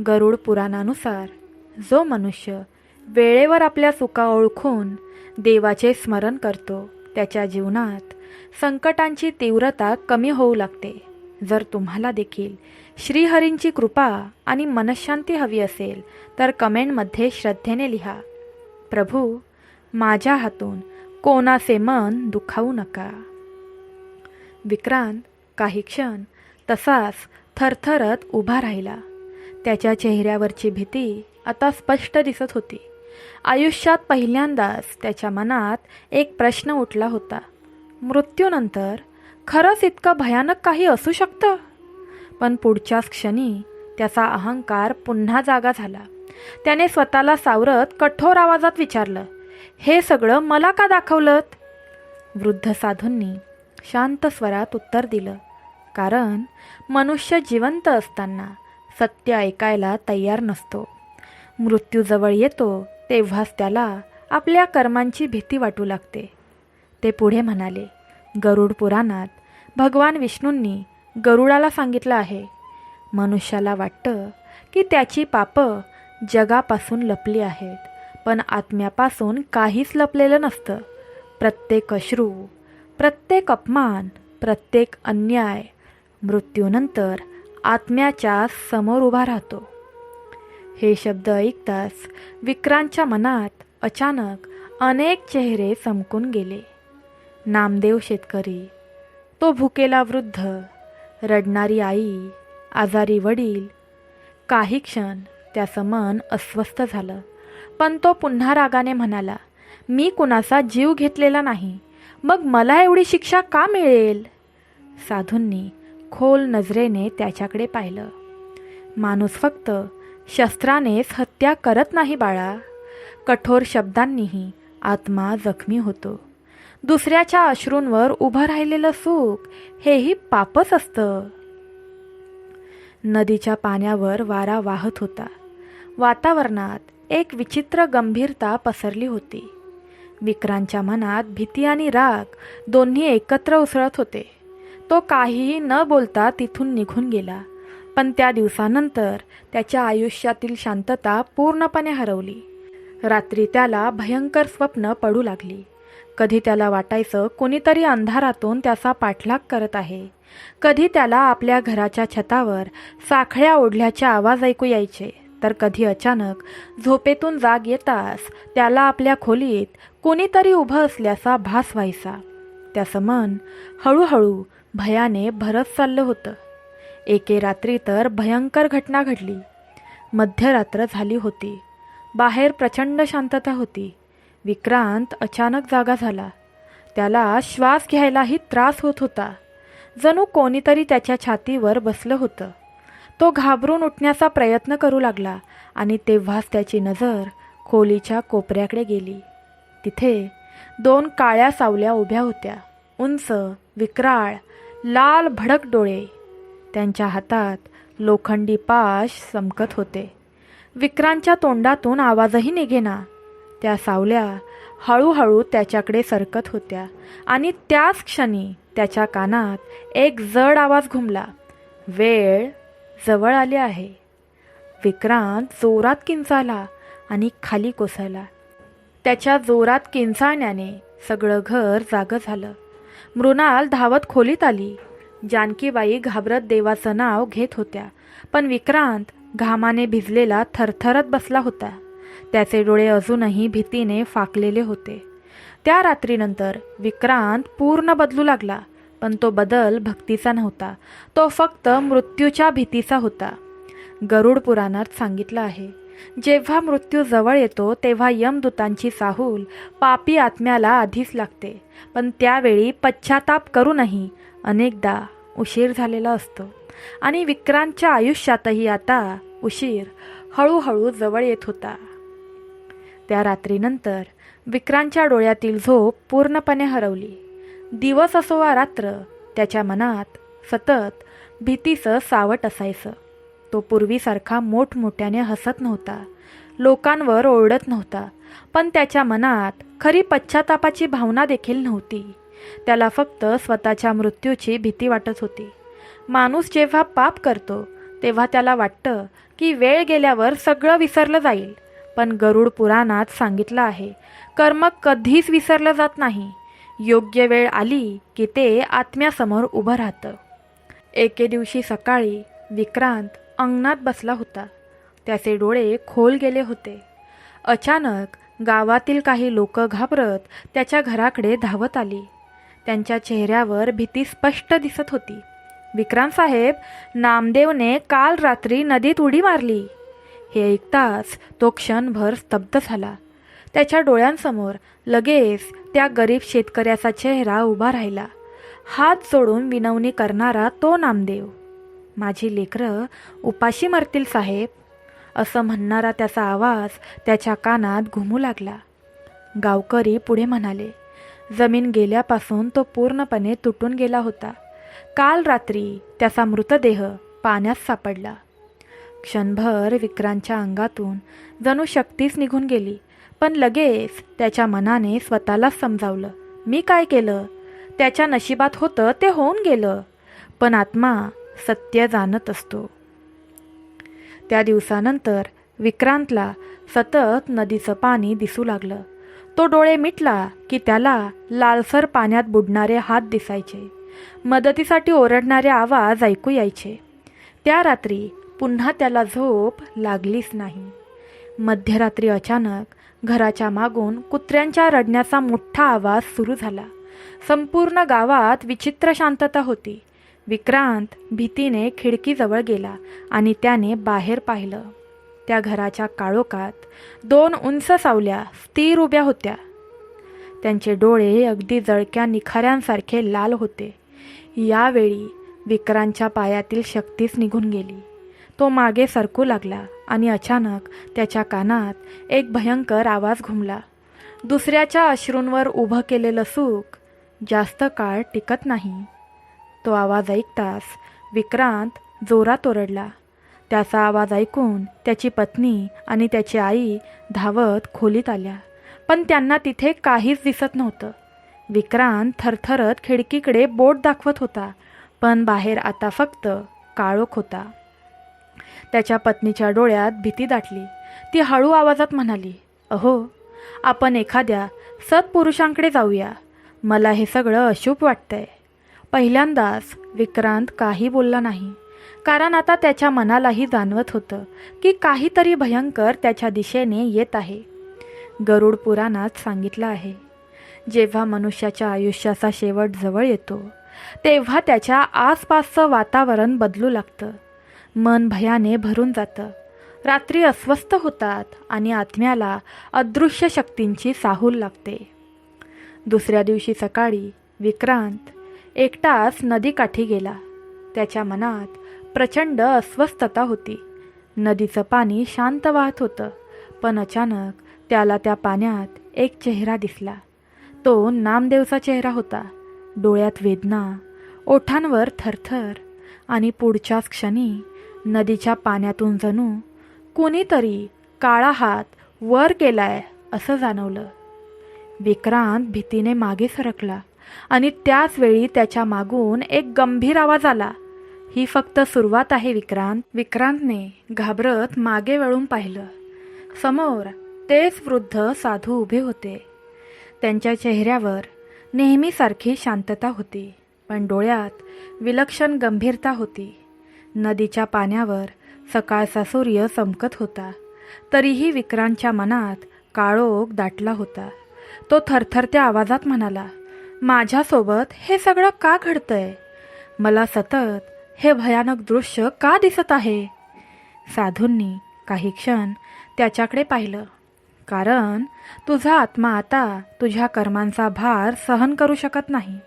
गरुड पुराणानुसार जो मनुष्य वेळेवर आपल्या चुका ओळखून देवाचे स्मरण करतो त्याच्या जीवनात संकटांची तीव्रता कमी होऊ लागते. जर तुम्हाला देखील श्रीहरींची कृपा आणि मनःशांती हवी असेल तर कमेंटमध्ये श्रद्धेने लिहा, प्रभू माझ्या हातून कोणाचे मन दुखावू नका. विक्रांत काही क्षण तसाच थरथरत उभा राहिला. त्याच्या चेहऱ्यावरची भीती आता स्पष्ट दिसत होती. आयुष्यात पहिल्यांदाच त्याच्या मनात एक प्रश्न उठला होता. मृत्यूनंतर खरंच इतकं भयानक काही असू शकतं? पण पुढच्याच क्षणी त्याचा अहंकार पुन्हा जागा झाला. त्याने स्वतःला सावरत कठोर आवाजात विचारलं, हे सगळं मला का दाखवलंत? वृद्ध साधूंनी शांत स्वरात उत्तर दिलं, कारण मनुष्य जिवंत असताना सत्य ऐकायला तयार नसतो. मृत्यू जवळ येतो तेव्हाच त्याला आपल्या कर्मांची भीती वाटू लागते. ते पुढे म्हणाले, गरुड पुराणात भगवान विष्णूंनी गरुडाला सांगितलं आहे, मनुष्याला वाटतं की त्याची पापं जगापासून लपली आहेत, पण आत्म्यापासून काहीच लपलेलं नसतं. प्रत्येक अश्रू, प्रत्येक अपमान, प्रत्येक अन्याय मृत्यूनंतर आत्म्याच्या समोर उभा राहतो. हे शब्द ऐकताच विक्रांतच्या मनात अचानक अनेक चेहरे चमकून गेले. नामदेव शेतकरी, तो भुकेला वृद्ध, रडणारी आई, आजारी वडील. काही क्षण त्याचं मन अस्वस्थ झालं, पण तो पुन्हा रागाने म्हणाला, मी कुणाचा जीव घेतलेला नाही, मग मला एवढी शिक्षा का मिळेल? साधूंनी खोल नजरेने त्याच्याकडे पाहिलं. माणूस फक्त शस्त्रानेच हत्या करत नाही बाळा, कठोर शब्दांनीही आत्मा जखमी होतो. दुसऱ्याच्या अश्रूंवर उभं राहिलेलं सुख हेही पापच असतं. नदीच्या पाण्यावर वारा वाहत होता. वातावरणात एक विचित्र गंभीरता पसरली होती. विक्रांतच्या मनात भीती आणि राग दोन्ही एकत्र उसळत होते. तो काहीही न बोलता तिथून निघून गेला, पण त्या दिवसानंतर त्याच्या आयुष्यातील शांतता पूर्णपणे हरवली. रात्री त्याला भयंकर स्वप्न पडू लागली. कधी त्याला वाटायचं कोणीतरी अंधारातून त्याचा पाठलाग करत आहे, कधी त्याला आपल्या घराच्या छतावर साखळ्या ओढल्याचे आवाज ऐकू यायचे, तर कधी अचानक झोपेतून जाग येताच त्याला आपल्या खोलीत कोणीतरी उभं असल्याचा भास व्हायचा. त्याचं मन हळूहळू भयाने भरत चाललं होतं. एके रात्री तर भयंकर घटना घडली. मध्यरात्र झाली होती. बाहेर प्रचंड शांतता होती. विक्रांत अचानक जागा झाला. त्याला श्वास घ्यायलाही त्रास होत होता. जणू कोणीतरी त्याच्या छातीवर बसलं होतं. तो घाबरून उठण्याचा प्रयत्न करू लागला आणि तेव्हाच त्याची नजर खोलीच्या कोपऱ्याकडे गेली. तिथे 2 काळ्या सावल्या उभ्या होत्या. उंच, विक्राळ, लाल भडक डोळे. त्यांच्या हातात लोखंडी पाश चमकत होते. विक्रांतच्या तोंडातून आवाजही निघेना. त्या सावल्या हळूहळू त्याच्याकडे सरकत होत्या आणि त्याच क्षणी त्याच्या कानात एक जड आवाज घुमला, वेळ जवळ आली आहे. विक्रांत जोरात किंचाळला आणि खाली कोसळला. त्याच्या जोरात किंचाळण्याने सगळं घर जागं झालं. मृणाल धावत खोलीत आली. जानकीबाई घाबरत देवाचं नाव घेत होत्या, पण विक्रांत घामाने भिजलेला थरथरत बसला होता. त्याचे डोळे अजूनही भीतीने फाकलेले होते. त्या रात्रीनंतर विक्रांत पूर्ण बदलू लागला, पण तो बदल भक्तीचा नव्हता, तो फक्त मृत्यूच्या भीतीचा होता. गरुड पुराणात सांगितलं आहे, जेव्हा मृत्यू जवळ येतो तेव्हा यमदूतांची चाहूल पापी आत्म्याला आधीच लागते, पण त्यावेळी पश्चाताप करूनही अनेकदा उशीर झालेला असतो. आणि विक्रांतच्या आयुष्यातही आता उशीर हळूहळू जवळ येत होता. त्या रात्रीनंतर विक्रांतच्या डोळ्यातील झोप पूर्णपणे हरवली. दिवस असो वा रात्र, त्याच्या मनात सतत भीतीचं सावट असायचं. तो पूर्वीसारखा मोठमोठ्याने हसत नव्हता, लोकांवर ओरडत नव्हता, पण त्याच्या मनात खरी पश्चातापाची भावना देखील नव्हती. त्याला फक्त स्वतःच्या मृत्यूची भीती वाटत होती. माणूस जेव्हा पाप करतो तेव्हा त्याला वाटतं की वेळ गेल्यावर सगळं विसरलं जाईल, पण गरुड पुराणात सांगितलं आहे, कर्म कधीच विसरलं जात नाही. योग्य वेळ आली की ते आत्म्यासमोर उभं राहतं. एके दिवशी सकाळी विक्रांत अंगणात बसला होता. त्याचे डोळे खोल गेले होते. अचानक गावातील काही लोक घाबरत त्याच्या घराकडे धावत आली. त्यांच्या चेहऱ्यावर भीती स्पष्ट दिसत होती. विक्रांत साहेब, नामदेवने काल रात्री नदीत उडी मारली. हे ऐकताच तो क्षणभर स्तब्ध झाला. त्याच्या डोळ्यांसमोर लगेच त्या गरीब शेतकऱ्याचा चेहरा उभा राहिला. हात जोडून विनवणी करणारा तो नामदेव. माझी लेकरं उपाशी मरतील साहेब, असं म्हणणारा त्याचा आवाज त्याच्या कानात घुमू लागला. गावकरी पुढे म्हणाले, जमीन गेल्यापासून तो पूर्णपणे तुटून गेला होता. काल रात्री त्याचा मृतदेह पाण्यात सापडला. क्षणभर विक्रांतच्या अंगातून जणू शक्तीच निघून गेली. पण लगेच त्याच्या मनाने स्वतःलाच समजावलं, मी काय केलं? त्याच्या नशिबात होतं ते होऊन गेलं. पण आत्मा सत्य जाणत असतो. त्या दिवसानंतर विक्रांतला सतत नदीचं पाणी दिसू लागलं. तो डोळे मिटला की त्याला लालसर पाण्यात बुडणारे हात दिसायचे. मदतीसाठी ओरडणारे आवाज ऐकू यायचे. त्या रात्री पुन्हा त्याला झोप लागलीच नाही. मध्यरात्री अचानक घराच्या मागून कुत्र्यांच्या रडण्याचा मोठा आवाज सुरू झाला. संपूर्ण गावात विचित्र शांतता होती. विक्रांत भीतीने खिडकीजवळ गेला आणि त्याने बाहेर पाहिलं. त्या घराच्या काळोखात 2 उंच सावल्या स्थिर उभ्या होत्या. त्यांचे डोळे अगदी जळक्या निखाऱ्यांसारखे लाल होते. यावेळी विक्रांतच्या पायातील शक्तीच निघून गेली. तो मागे सरकू लागला आणि अचानक त्याच्या कानात एक भयंकर आवाज घुमला. दुसऱ्याच्या अश्रूंवर उभं केलेलं सुख जास्त काळ टिकत नाही. तो आवाज ऐकताच विक्रांत जोरात ओरडला. त्याचा आवाज ऐकून त्याची पत्नी आणि त्याची आई धावत खोलीत आल्या. पण त्यांना तिथे काहीच दिसत नव्हतं. विक्रांत थरथरत खिडकीकडे बोट दाखवत होता, पण बाहेर आता फक्त काळोख होता. त्याच्या पत्नीच्या डोळ्यात भीती दाटली. ती हळू आवाजात म्हणाली, अहो, आपण एखाद्या सत्पुरुषांकडे जाऊया. मला हे सगळं अशुभ वाटतंय. पहिल्यांदाच विक्रांत काही बोलला नाही, कारण आता त्याच्या मनालाही जाणवत होतं की काहीतरी भयंकर त्याच्या दिशेने येत आहे. गरुड पुराणात सांगितलं आहे, जेव्हा मनुष्याच्या आयुष्याचा शेवट जवळ येतो तेव्हा त्याच्या आसपासचं वातावरण बदलू लागतं. मन भयाने भरून जातं. रात्री अस्वस्थ होतात आणि आत्म्याला अदृश्य शक्तींची चाहूल लागते. दुसऱ्या दिवशी सकाळी विक्रांत एकटाच नदीकाठी गेला. त्याच्या मनात प्रचंड अस्वस्थता होती. नदीचं पाणी शांत वाहत होतं, पण अचानक त्याला त्या पाण्यात एक चेहरा दिसला. तो नामदेवचा चेहरा होता. डोळ्यात वेदना, ओठांवर थरथर आणि पुढच्याच क्षणी नदीच्या पाण्यातून जणू कुणीतरी काळा हात वर केलाय असं जाणवलं. विक्रांत भीतीने मागे सरकला आणि त्याच वेळी त्याच्या मागून एक गंभीर आवाज आला, ही फक्त सुरुवात आहे विक्रांत. विक्रांतने घाबरत मागे वळून पाहिलं. समोर तेच वृद्ध साधू उभे होते. त्यांच्या चेहऱ्यावर नेहमीसारखी शांतता होती, पण डोळ्यात विलक्षण गंभीरता होती. नदीच्या पाण्यावर सकाळचा सूर्य चमकत होता, तरीही विक्रांतच्या मनात काळोख दाटला होता. तो थरथरत्या आवाजात म्हणाला, माझ्यासोबत हे सगळं का घडतंय? मला सतत हे भयानक दृश्य का दिसत आहे? साधूंनी काही क्षण त्याच्याकडे पाहिलं. कारण तुझा आत्मा आता तुझ्या कर्मांचा भार सहन करू शकत नाही.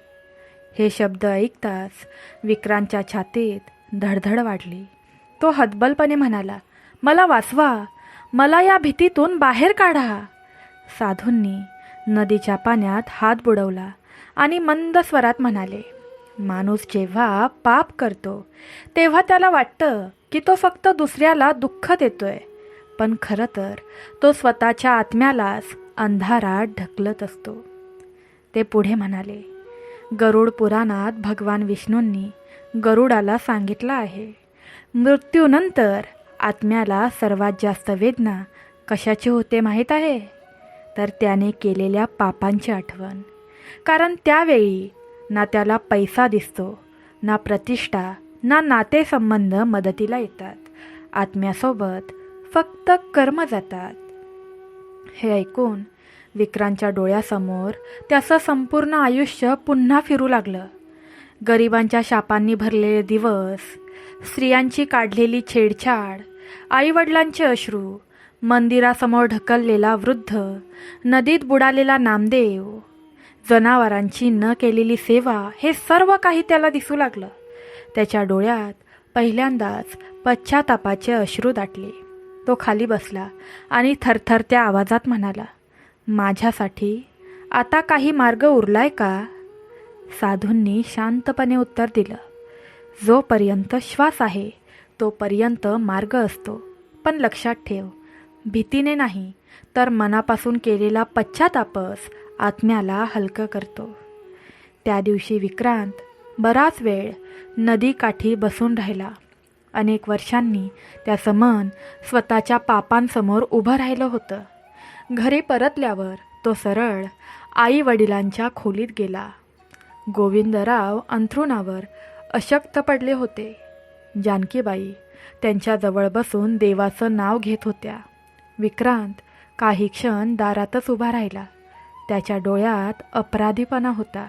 हे शब्द ऐकताच विक्रांतच्या छातीत धडधड वाढली. तो हतबलपणे म्हणाला, मला वाचवा, मला या भीतीतून बाहेर काढा. साधूंनी नदीच्या पाण्यात हात बुडवला आणि मंद स्वरात म्हणाले, माणूस जेव्हा पाप करतो तेव्हा त्याला वाटतं की तो फक्त दुसऱ्याला दुःख देतोय, पण खरं तर तो स्वतःच्या आत्म्यालाच अंधारात ढकलत असतो. ते पुढे म्हणाले, गरुड पुराणात भगवान विष्णूंनी गरुडाला सांगितलं आहे, मृत्यूनंतर आत्म्याला सर्वात जास्त वेदना कशाची होते माहीत आहे? तर त्याने केलेल्या पापांची आठवण. कारण त्यावेळी ना त्याला पैसा दिसतो, ना प्रतिष्ठा, ना नातेसंबंध मदतीला येतात. आत्म्यासोबत फक्त कर्म जातात. हे ऐकून विक्रांतच्या डोळ्यासमोर त्याचं संपूर्ण आयुष्य पुन्हा फिरू लागलं. गरिबांच्या शापांनी भरलेले दिवस, स्त्रियांची काढलेली छेडछाड, आईवडिलांचे अश्रू, मंदिरासमोर ढकललेला वृद्ध, नदीत बुडालेला नामदेव, जनावरांची न केलेली सेवा, हे सर्व काही त्याला दिसू लागलं. त्याच्या डोळ्यात पहिल्यांदाच पश्चातापाचे अश्रू दाटले. तो खाली बसला आणि थरथरत्या आवाजात म्हणाला, माझ्यासाठी आता काही मार्ग उरलाय का? साधूंनी शांतपणे उत्तर दिलं, जोपर्यंत श्वास आहे तोपर्यंत मार्ग असतो. पण लक्षात ठेव, भीतीने नाही तर मनापासून केलेला पश्चातापच आत्म्याला हलकं करतो. त्या दिवशी विक्रांत बराच वेळ नदीकाठी बसून राहिला. अनेक वर्षांनी त्याचं मन स्वतःच्या पापांसमोर उभं राहिलं होतं. घरी परतल्यावर तो सरळ आई वडिलांच्या खोलीत गेला. गोविंदराव अंथरुणावर अशक्त पडले होते. जानकीबाई त्यांच्याजवळ बसून देवाचं नाव घेत होत्या. विक्रांत काही क्षण दारातच उभा राहिला. त्याच्या डोळ्यात अपराधीपणा होता.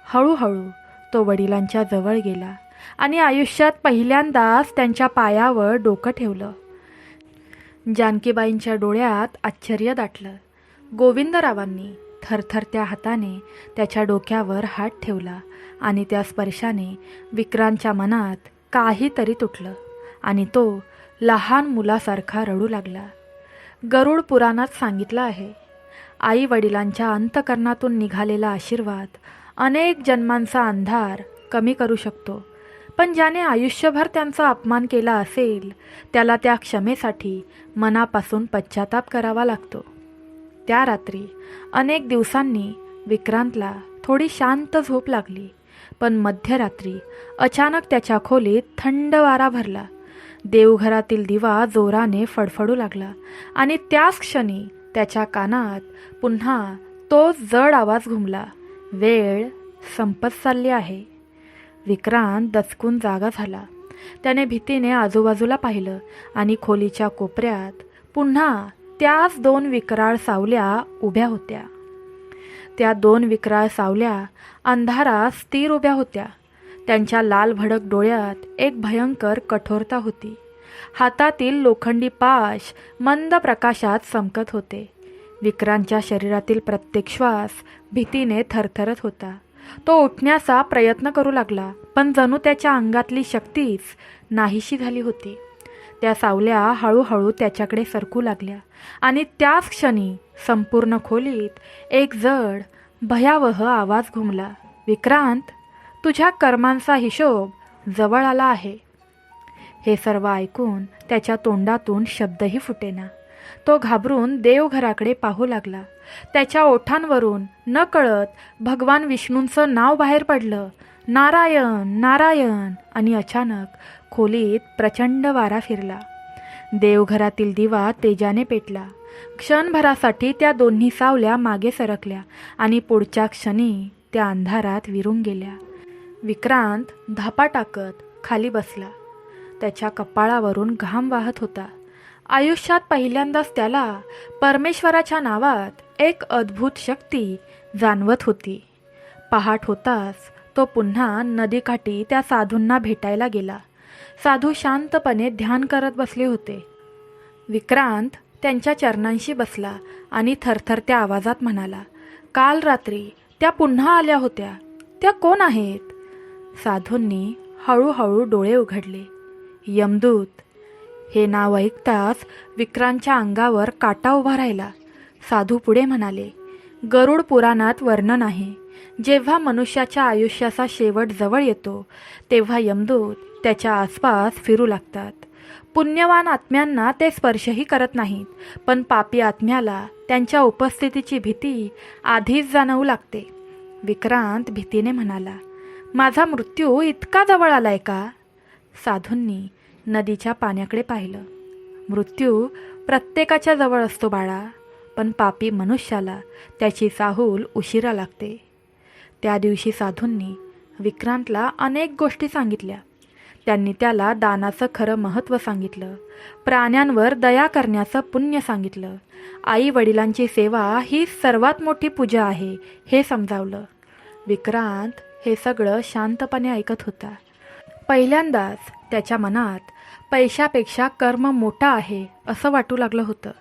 हळूहळू तो वडिलांच्या जवळ गेला आणि आयुष्यात पहिल्यांदाच त्यांच्या पायावर डोकं ठेवलं. जानकीबाईंच्या डोळ्यात आश्चर्य दाटलं. गोविंदरावांनी थरथरत्या हाताने त्याच्या डोक्यावर हात ठेवला आणि त्या स्पर्शाने विक्रांतच्या मनात काहीतरी तुटलं आणि तो लहान मुलासारखा रडू लागला. गरुड पुराणात सांगितलं आहे, आई वडिलांच्या अंतकरणातून निघालेला आशीर्वाद अनेक जन्मांचा अंधार कमी करू शकतो. पण ज्याने आयुष्यभर त्यांचा अपमान केला असेल त्याला त्या क्षमेसाठी मनापासून पश्चाताप करावा लागतो. त्या रात्री अनेक दिवसांनी विक्रांतला थोडी शांत झोप लागली. पण मध्यरात्री अचानक त्याच्या खोलीत थंड वारा भरला. देवघरातील दिवा जोराने फडफडू लागला आणि त्याच क्षणी त्याच्या कानात पुन्हा तो जड आवाज घुमला, वेळ संपत चालली आहे. विक्रांत दचकून जागा झाला. त्याने भीतीने आजूबाजूला पाहिलं आणि खोलीच्या कोपऱ्यात पुन्हा त्याच 2 विकराळ सावल्या उभ्या होत्या. त्या 2 विकराळ सावल्या अंधारात स्थिर उभ्या होत्या. त्यांच्या लाल भडक डोळ्यात एक भयंकर कठोरता होती. हातातील लोखंडी पाश मंद प्रकाशात चमकत होते. विक्रांतच्या शरीरातील प्रत्येक श्वास भीतीने थरथरत होता. तो उठण्याचा प्रयत्न करू लागला, पण जणू त्याच्या अंगातली शक्तीच नाहीशी झाली होती. त्या सावल्या हळूहळू त्याच्याकडे सरकू लागल्या आणि त्याच क्षणी संपूर्ण खोलीत एक जड भयावह आवाज घुमला, विक्रांत, तुझ्या कर्मांचा हिशोब जवळ आला आहे. हे सर्व ऐकून त्याच्या तोंडातून शब्दही फुटेना. तो घाबरून देवघराकडे पाहू लागला. त्याच्या ओठांवरून नकळत भगवान विष्णूंचं नाव बाहेर पडलं, नारायण नारायण. आणि अचानक खोलीत प्रचंड वारा फिरला. देवघरातील दिवा तेजाने पेटला. क्षणभरासाठी त्या दोन्ही सावल्या मागे सरकल्या आणि पुढच्या क्षणी त्या अंधारात विरून गेल्या. विक्रांत धापा टाकत खाली बसला. त्याच्या कपाळावरून घाम वाहत होता. आयुष्यात पहिल्यांदाच त्याला परमेश्वराच्या नावात एक अद्भुत शक्ती जाणवत होती. पहाट होताच तो पुन्हा नदीकाठी त्या साधूंना भेटायला गेला. साधू शांतपणे ध्यान करत बसले होते. विक्रांत त्यांच्या चरणांशी बसला आणि थरथरत्या आवाजात म्हणाला, काल रात्री त्या पुन्हा आल्या होत्या, त्या कोण आहेत? साधूंनी हळूहळू डोळे उघडले. यमदूत. हे नाव ऐकताच विक्रांतच्या अंगावर काटा उभा राहिला. साधू पुढे म्हणाले, गरुड पुराणात वर्णन आहे, जेव्हा मनुष्याच्या आयुष्याचा शेवट जवळ येतो तेव्हा यमदूत त्याच्या आसपास फिरू लागतात. पुण्यवान आत्म्यांना ते स्पर्शही करत नाहीत, पण पापी आत्म्याला त्यांच्या उपस्थितीची भीती आधीच जाणवू लागते. विक्रांत भीतीने म्हणाला, माझा मृत्यू इतका जवळ आलाय का? साधूंनी नदीच्या पाण्याकडे पाहिलं. मृत्यू प्रत्येकाच्या जवळ असतो बाळा, पण पापी मनुष्याला त्याची चाहूल उशिरा लागते. त्या दिवशी साधूंनी विक्रांतला अनेक गोष्टी सांगितल्या. त्यांनी त्याला दानाचं खरं महत्त्व सांगितलं, प्राण्यांवर दया करण्याचं पुण्य सांगितलं, आई वडिलांची सेवा ही सर्वात मोठी पूजा आहे हे समजावलं. विक्रांत हे सगळं शांतपणे ऐकत होता. पहिल्यांदाच त्याच्या मनात पैशापेक्षा कर्म मोठा आहे असं वाटू लागलं होतं.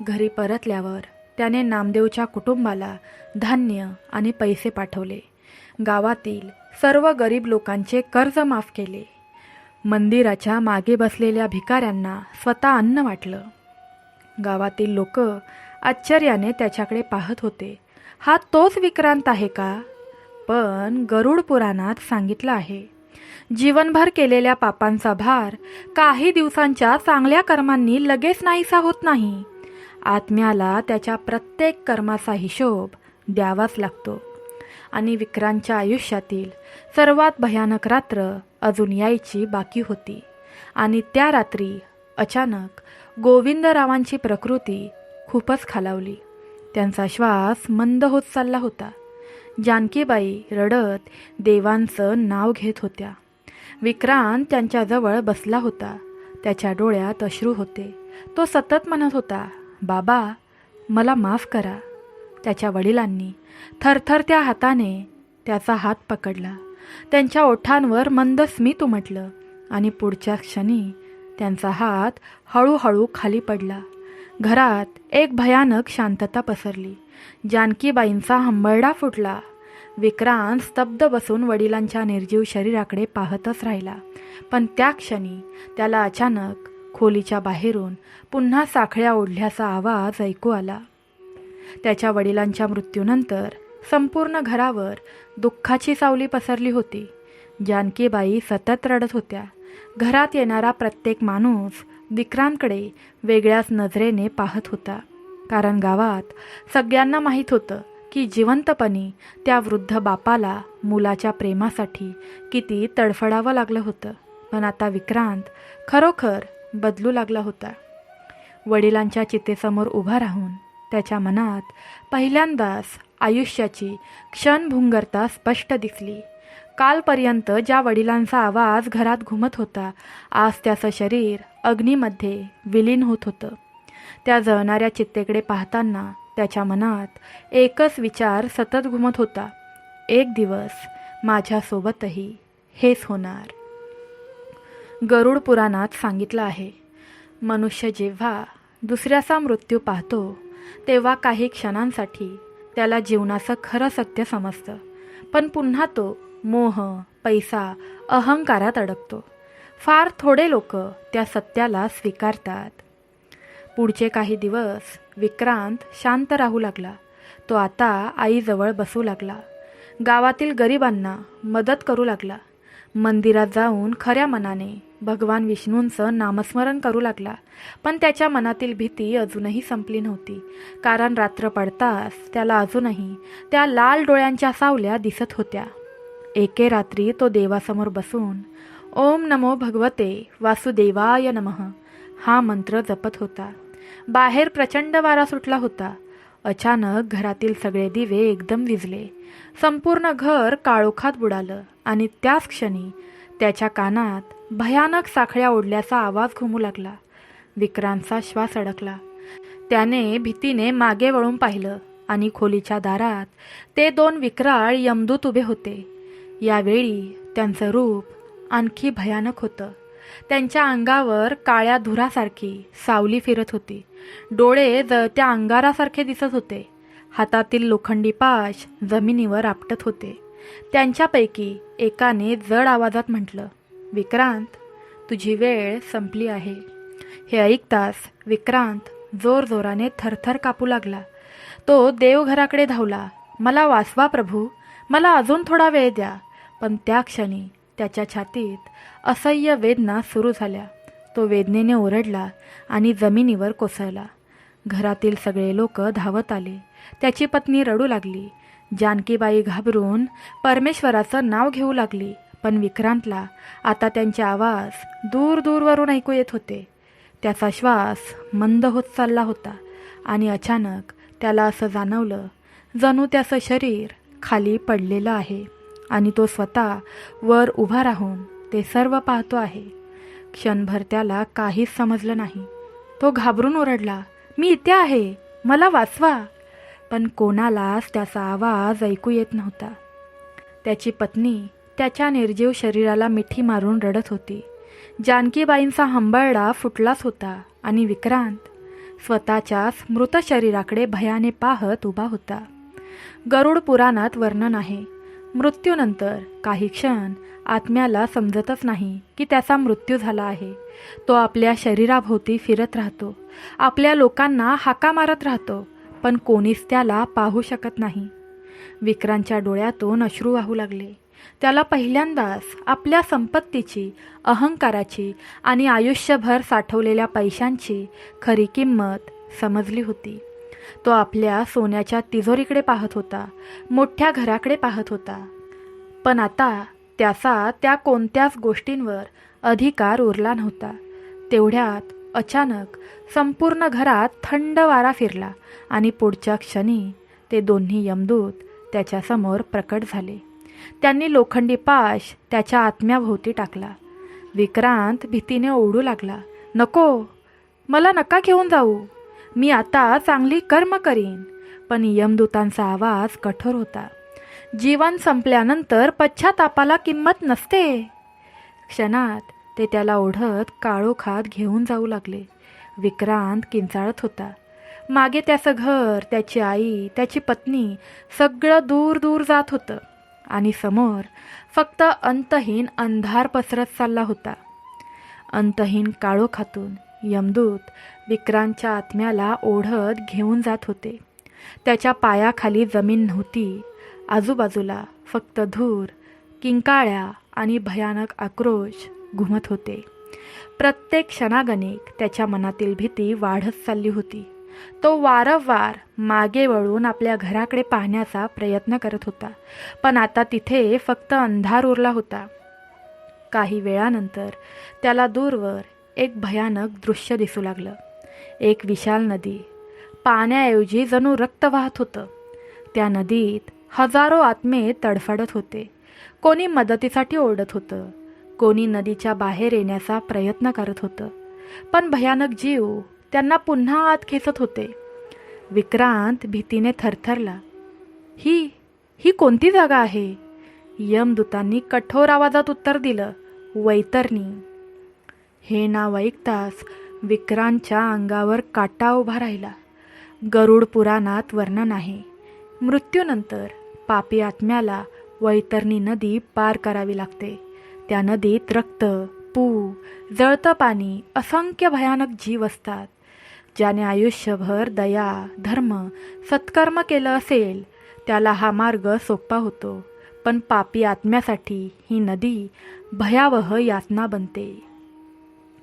घरी परतल्यावर त्याने नामदेवच्या कुटुंबाला धान्य आणि पैसे पाठवले. गावातील सर्व गरीब लोकांचे कर्ज माफ केले. मंदिराच्या मागे बसलेल्या भिकाऱ्यांना स्वतः अन्न वाटलं. गावातील लोक आश्चर्याने त्याच्याकडे पाहत होते. हा तोच विक्रांत आहे का? पण गरुड पुराणात सांगितलं आहे, जीवनभर केलेल्या पापांचा भार काही दिवसांच्या चांगल्या कर्मांनी लगेच नाहीसा होत नाही. आत्म्याला त्याच्या प्रत्येक कर्माचा हिशोब द्यावाच लागतो. आणि विक्रांतच्या आयुष्यातील सर्वात भयानक रात्र अजून यायची बाकी होती. आणि त्या रात्री अचानक गोविंदरावांची प्रकृती खूपच खालावली. त्यांचा श्वास मंद होत चालला होता. जानकीबाई रडत देवांचं नाव घेत होत्या. विक्रांत त्यांच्याजवळ बसला होता. त्याच्या डोळ्यात अश्रू होते. तो सतत म्हणत होता, बाबा मला माफ करा. त्याच्या वडिलांनी थरथरत्या हाताने त्याचा हात पकडला. त्यांच्या ओठांवर मंद स्मित उमटलं आणि पुढच्या क्षणी त्यांचा हात हळूहळू खाली पडला. घरात एक भयानक शांतता पसरली. जानकीबाईंचा हंबरडा फुटला. विक्रांत स्तब्ध बसून वडिलांच्या निर्जीव शरीराकडे पाहतच राहिला. पण त्या क्षणी त्याला अचानक खोलीच्या बाहेरून पुन्हा साखळ्या ओढल्याचा आवाज ऐकू आला. त्याच्या वडिलांच्या मृत्यूनंतर संपूर्ण घरावर दुःखाची सावली पसरली होती. जानकीबाई सतत रडत होत्या. घरात येणारा प्रत्येक माणूस विक्रांतकडे वेगळ्याच नजरेने पाहत होता. कारण गावात सगळ्यांना माहीत होतं की जिवंतपणी त्या वृद्ध बापाला मुलाच्या प्रेमासाठी किती तडफडावं लागलं होतं. पण आता विक्रांत खरोखर बदलू लागला होता. वडिलांच्या चितेसमोर उभा राहून त्याच्या मनात पहिल्यांदाच आयुष्याची क्षणभंगुरता स्पष्ट दिसली. कालपर्यंत ज्या वडिलांचा आवाज घरात घुमत होता, आज त्याचं शरीर अग्नीमध्ये विलीन होत होतं. त्या जळणाऱ्या चितेकडे पाहताना त्याच्या मनात एकच विचार सतत घुमत होता, एक दिवस माझ्यासोबतही हेच होणार. गरुड पुराणात सांगितलं आहे, मनुष्य जेव्हा दुसऱ्याचा मृत्यू पाहतो तेव्हा काही क्षणांसाठी त्याला जीवनाचं खरं सत्य समजतं. पण पुन्हा तो मोह, पैसा, अहंकारात अडकतो. फार थोडे लोक त्या सत्याला स्वीकारतात. पुढचे काही दिवस विक्रांत शांत राहू लागला. तो आता आईजवळ बसू लागला. गावातील गरिबांना मदत करू लागला. मंदिरात जाऊन खऱ्या मनाने भगवान विष्णूंचं नामस्मरण करू लागला. पण त्याच्या मनातील भीती अजूनही संपली नव्हती. कारण रात्र पडताच त्याला अजूनही त्या लाल डोळ्यांच्या सावल्या दिसत होत्या. एके रात्री तो देवासमोर बसून ओम नमो भगवते वासुदेवाय नमः हा मंत्र जपत होता. बाहेर प्रचंड वारा सुटला होता. अचानक घरातील सगळे दिवे एकदम विझले. संपूर्ण घर काळोखात बुडालं आणि त्याच क्षणी त्याच्या कानात भयानक साखळ्या ओढल्याचा आवाज घुमू लागला. विक्रांतचा श्वास अडकला. त्याने भीतीने मागे वळून पाहिलं आणि खोलीच्या दारात ते दोन विक्राळ यमदूत उभे होते. यावेळी त्यांचं रूप आणखी भयानक होतं. त्यांच्या अंगावर काळ्या धुरासारखी सावली फिरत होती. डोळे जळत्या अंगारासारखे दिसत होते. हातातील लोखंडी पाश जमिनीवर आपटत होते. त्यांच्यापैकी एकाने जड आवाजात म्हटलं, विक्रांत, तुझी वेळ संपली आहे. हे ऐकताच विक्रांत जोरजोराने थरथर कापू लागला. तो देवघराकडे धावला. मला वाचवा प्रभू, मला अजून थोडा वेळ द्या. पण त्या क्षणी त्याच्या छातीत असह्य वेदना सुरू झाल्या. तो वेदनेने ओरडला आणि जमिनीवर कोसळला. घरातील सगळे लोक धावत आले. त्याची पत्नी रडू लागली. जानकीबाई घाबरून परमेश्वराचं नाव घेऊ लागली. पण विक्रांतला आता त्यांचे आवाज दूर दूरवरून ऐकू येत होते. त्याचा श्वास मंद होत चालला होता आणि अचानक त्याला असं जाणवलं जणू त्याचं शरीर खाली पडलेलं आहे आणि तो स्वतः वर उभा राहून ते सर्व पाहतो आहे. क्षणभर त्याला काहीच समजलं नाही. तो घाबरून ओरडला, मी इथे आहे, मला वाचवा. पण कोणालाच त्याचा आवाज ऐकू येत नव्हता. त्याची पत्नी त्याच्या निर्जीव शरीराला मिठी मारून रडत होती. जानकीबाईंचा हंबरडा फुटलाच होता आणि विक्रांत स्वतःच्याच मृत शरीराकडे भयाने पाहत उभा होता. गरुड पुराणात वर्णन आहे, मृत्यूनंतर काही क्षण आत्म्याला समजतच नाही की त्याचा मृत्यू झाला आहे. तो आपल्या शरीराभोवती फिरत राहतो, आपल्या लोकांना हाका मारत राहतो, पण कोणीच त्याला पाहू शकत नाही. विक्रांतच्या डोळ्यातून अश्रू वाहू लागले. त्याला पहिल्यांदाच आपल्या संपत्तीची, अहंकाराची आणि आयुष्यभर साठवलेल्या पैशांची खरी किंमत समजली होती. तो आपल्या सोन्याच्या तिजोरीकडे पाहत होता, मोठ्या घराकडे पाहत होता, पण आता त्याचा त्या कोणत्याच गोष्टींवर अधिकार उरला नव्हता. तेवढ्यात अचानक संपूर्ण घरात थंड वारा फिरला आणि पुढच्या क्षणी ते दोन्ही यमदूत त्याच्यासमोर प्रकट झाले. त्यांनी लोखंडी पाश त्याच्या आत्म्याभोवती टाकला. विक्रांत भीतीने ओरडू लागला, नको, मला नका घेऊन जाऊ, मी आता चांगली कर्म करीन. पण यमदूतांचा आवाज कठोर होता, जीवन संपल्यानंतर पश्चातापाला किंमत नसते. क्षणात ते त्याला ओढत काळोखात घेऊन जाऊ लागले. विक्रांत किंचाळत होता. मागे त्याचं घर, त्याची आई, त्याची पत्नी सगळं दूर दूर जात होतं आणि समोर फक्त अंतहीन अंधार पसरत चालला होता. अंतहीन काळोखातून यमदूत विक्रांतच्या आत्म्याला ओढत घेऊन जात होते. त्याच्या पायाखाली जमीन नव्हती. आजूबाजूला फक्त धूर, किंकाळ्या आणि भयानक आक्रोश घुमत होते. प्रत्येक क्षणागणिक त्याच्या मनातील भीती वाढत चालली होती. तो वारंवार मागे वळून आपल्या घराकडे पाहण्याचा प्रयत्न करत होता, पण आता तिथे फक्त अंधार उरला होता. काही वेळानंतर त्याला दूरवर एक भयानक दृश्य दिसू लागलं. एक विशाल नदी, पाण्याऐवजी जणू रक्त वाहत होतं. त्या नदीत हजारो आत्मे तडफडत होते. कोणी मदतीसाठी ओरडत होतं, कोणी नदीच्या बाहेर येण्याचा प्रयत्न करत होतं, पण भयानक जीव त्यांना पुन्हा आत खेचत होते. विक्रांत भीतीने थरथरला. ही कोणती जागा आहे? यमदूतांनी कठोर आवाजात उत्तर दिलं, वैतरणी. हे नाव ऐकताच विक्रांतच्या अंगावर काटा उभा राहिला. गरुड पुराणात वर्णन आहे, मृत्यूनंतर पापी आत्म्याला वैतरणी नदी पार करावी लागते. त्या नदीत रक्त, पू, जळतं पाणी, असंख्य भयानक जीव असतात. ज्याने आयुष्यभर दया, धर्म, सत्कर्म केलं असेल त्याला हा मार्ग सोपा होतो, पण पापी आत्म्यासाठी ही नदी भयावह यातना बनते.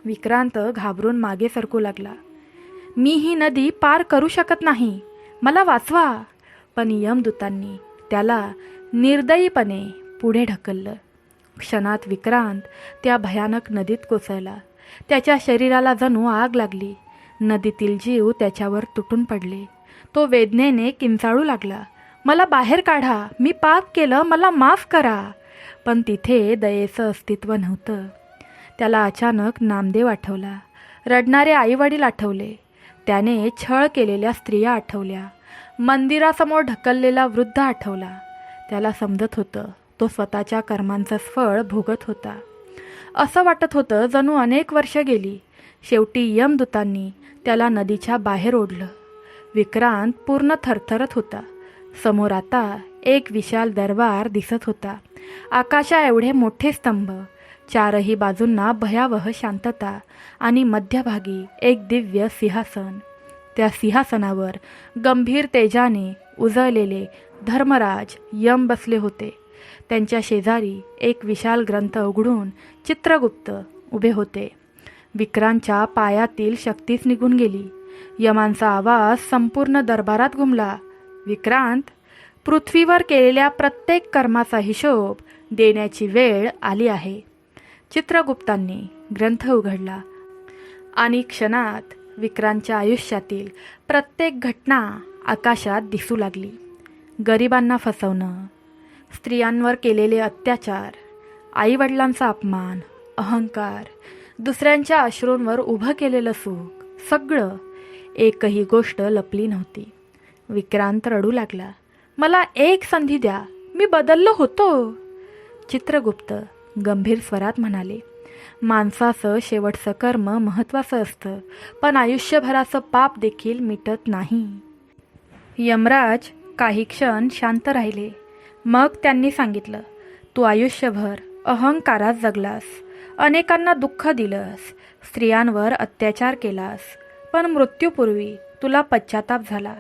विक्रांत घाबरून मागे सरकू लागला. मी ही नदी पार करू शकत नाही, मला वाचवा. पण यमदूतांनी त्याला निर्दयीपणे पुढे ढकललं. क्षणात विक्रांत त्या भयानक नदीत कोसळला. त्याच्या शरीराला जणू आग लागली. नदीतील जीव त्याच्यावर तुटून पडले. तो वेदनेने किंचाळू लागला, मला बाहेर काढा, मी पाप केलं, मला माफ करा. पण तिथे दयेचं अस्तित्व नव्हतं. त्याला अचानक नामदेव आठवला, रडणारे आईवडील आठवले, त्याने छळ केलेल्या स्त्रिया आठवल्या, मंदिरासमोर ढकललेला वृद्ध आठवला. त्याला समजत होतं तो स्वतःच्या कर्मांचं फळ भोगत होता. असं वाटत होतं जणू अनेक वर्ष गेली. शेवटी यमदूतांनी त्याला नदीच्या बाहेर ओढलं. विक्रांत पूर्ण थरथरत होता. समोर आता एक विशाल दरबार दिसत होता. आकाशा एवढे मोठे स्तंभ, चारही बाजूंना भयावह शांतता आणि मध्यभागी एक दिव्य सिंहासन. त्या सिंहासनावर गंभीर तेजाने उजळलेले धर्मराज यम बसले होते. त्यांच्या शेजारी एक विशाल ग्रंथ उघडून चित्रगुप्त उभे होते. विक्रांतच्या पायातील शक्तीच निघून गेली. यमांचा आवाज संपूर्ण दरबारात घुमला, विक्रांत, पृथ्वीवर केलेल्या प्रत्येक कर्माचा हिशोब देण्याची वेळ आली आहे. चित्रगुप्तांनी ग्रंथ उघडला आणि क्षणात विक्रांतच्या आयुष्यातील प्रत्येक घटना आकाशात दिसू लागली. गरिबांना फसवणं, स्त्रियांवर केलेले अत्याचार, आईवडिलांचा अपमान, अहंकार, दुसऱ्यांच्या अश्रूंवर उभं केलेलं सुख, सगळं. एकही गोष्ट लपली नव्हती. विक्रांत रडू लागला, मला एक संधी द्या, मी बदललो होतो. चित्रगुप्त गंभीर स्वरात म्हणाले, माणसाचं शेवटचं कर्म महत्त्वाचं असतं, पण आयुष्यभराचं पाप देखील मिटत नाही. यमराज काही क्षण शांत राहिले. मग त्यांनी सांगितलं, तू आयुष्यभर अहंकारात जगलास, अनेकांना दुःख दिलंस, स्त्रियांवर अत्याचार केलास, पण मृत्यूपूर्वी तुला पश्चाताप झाला.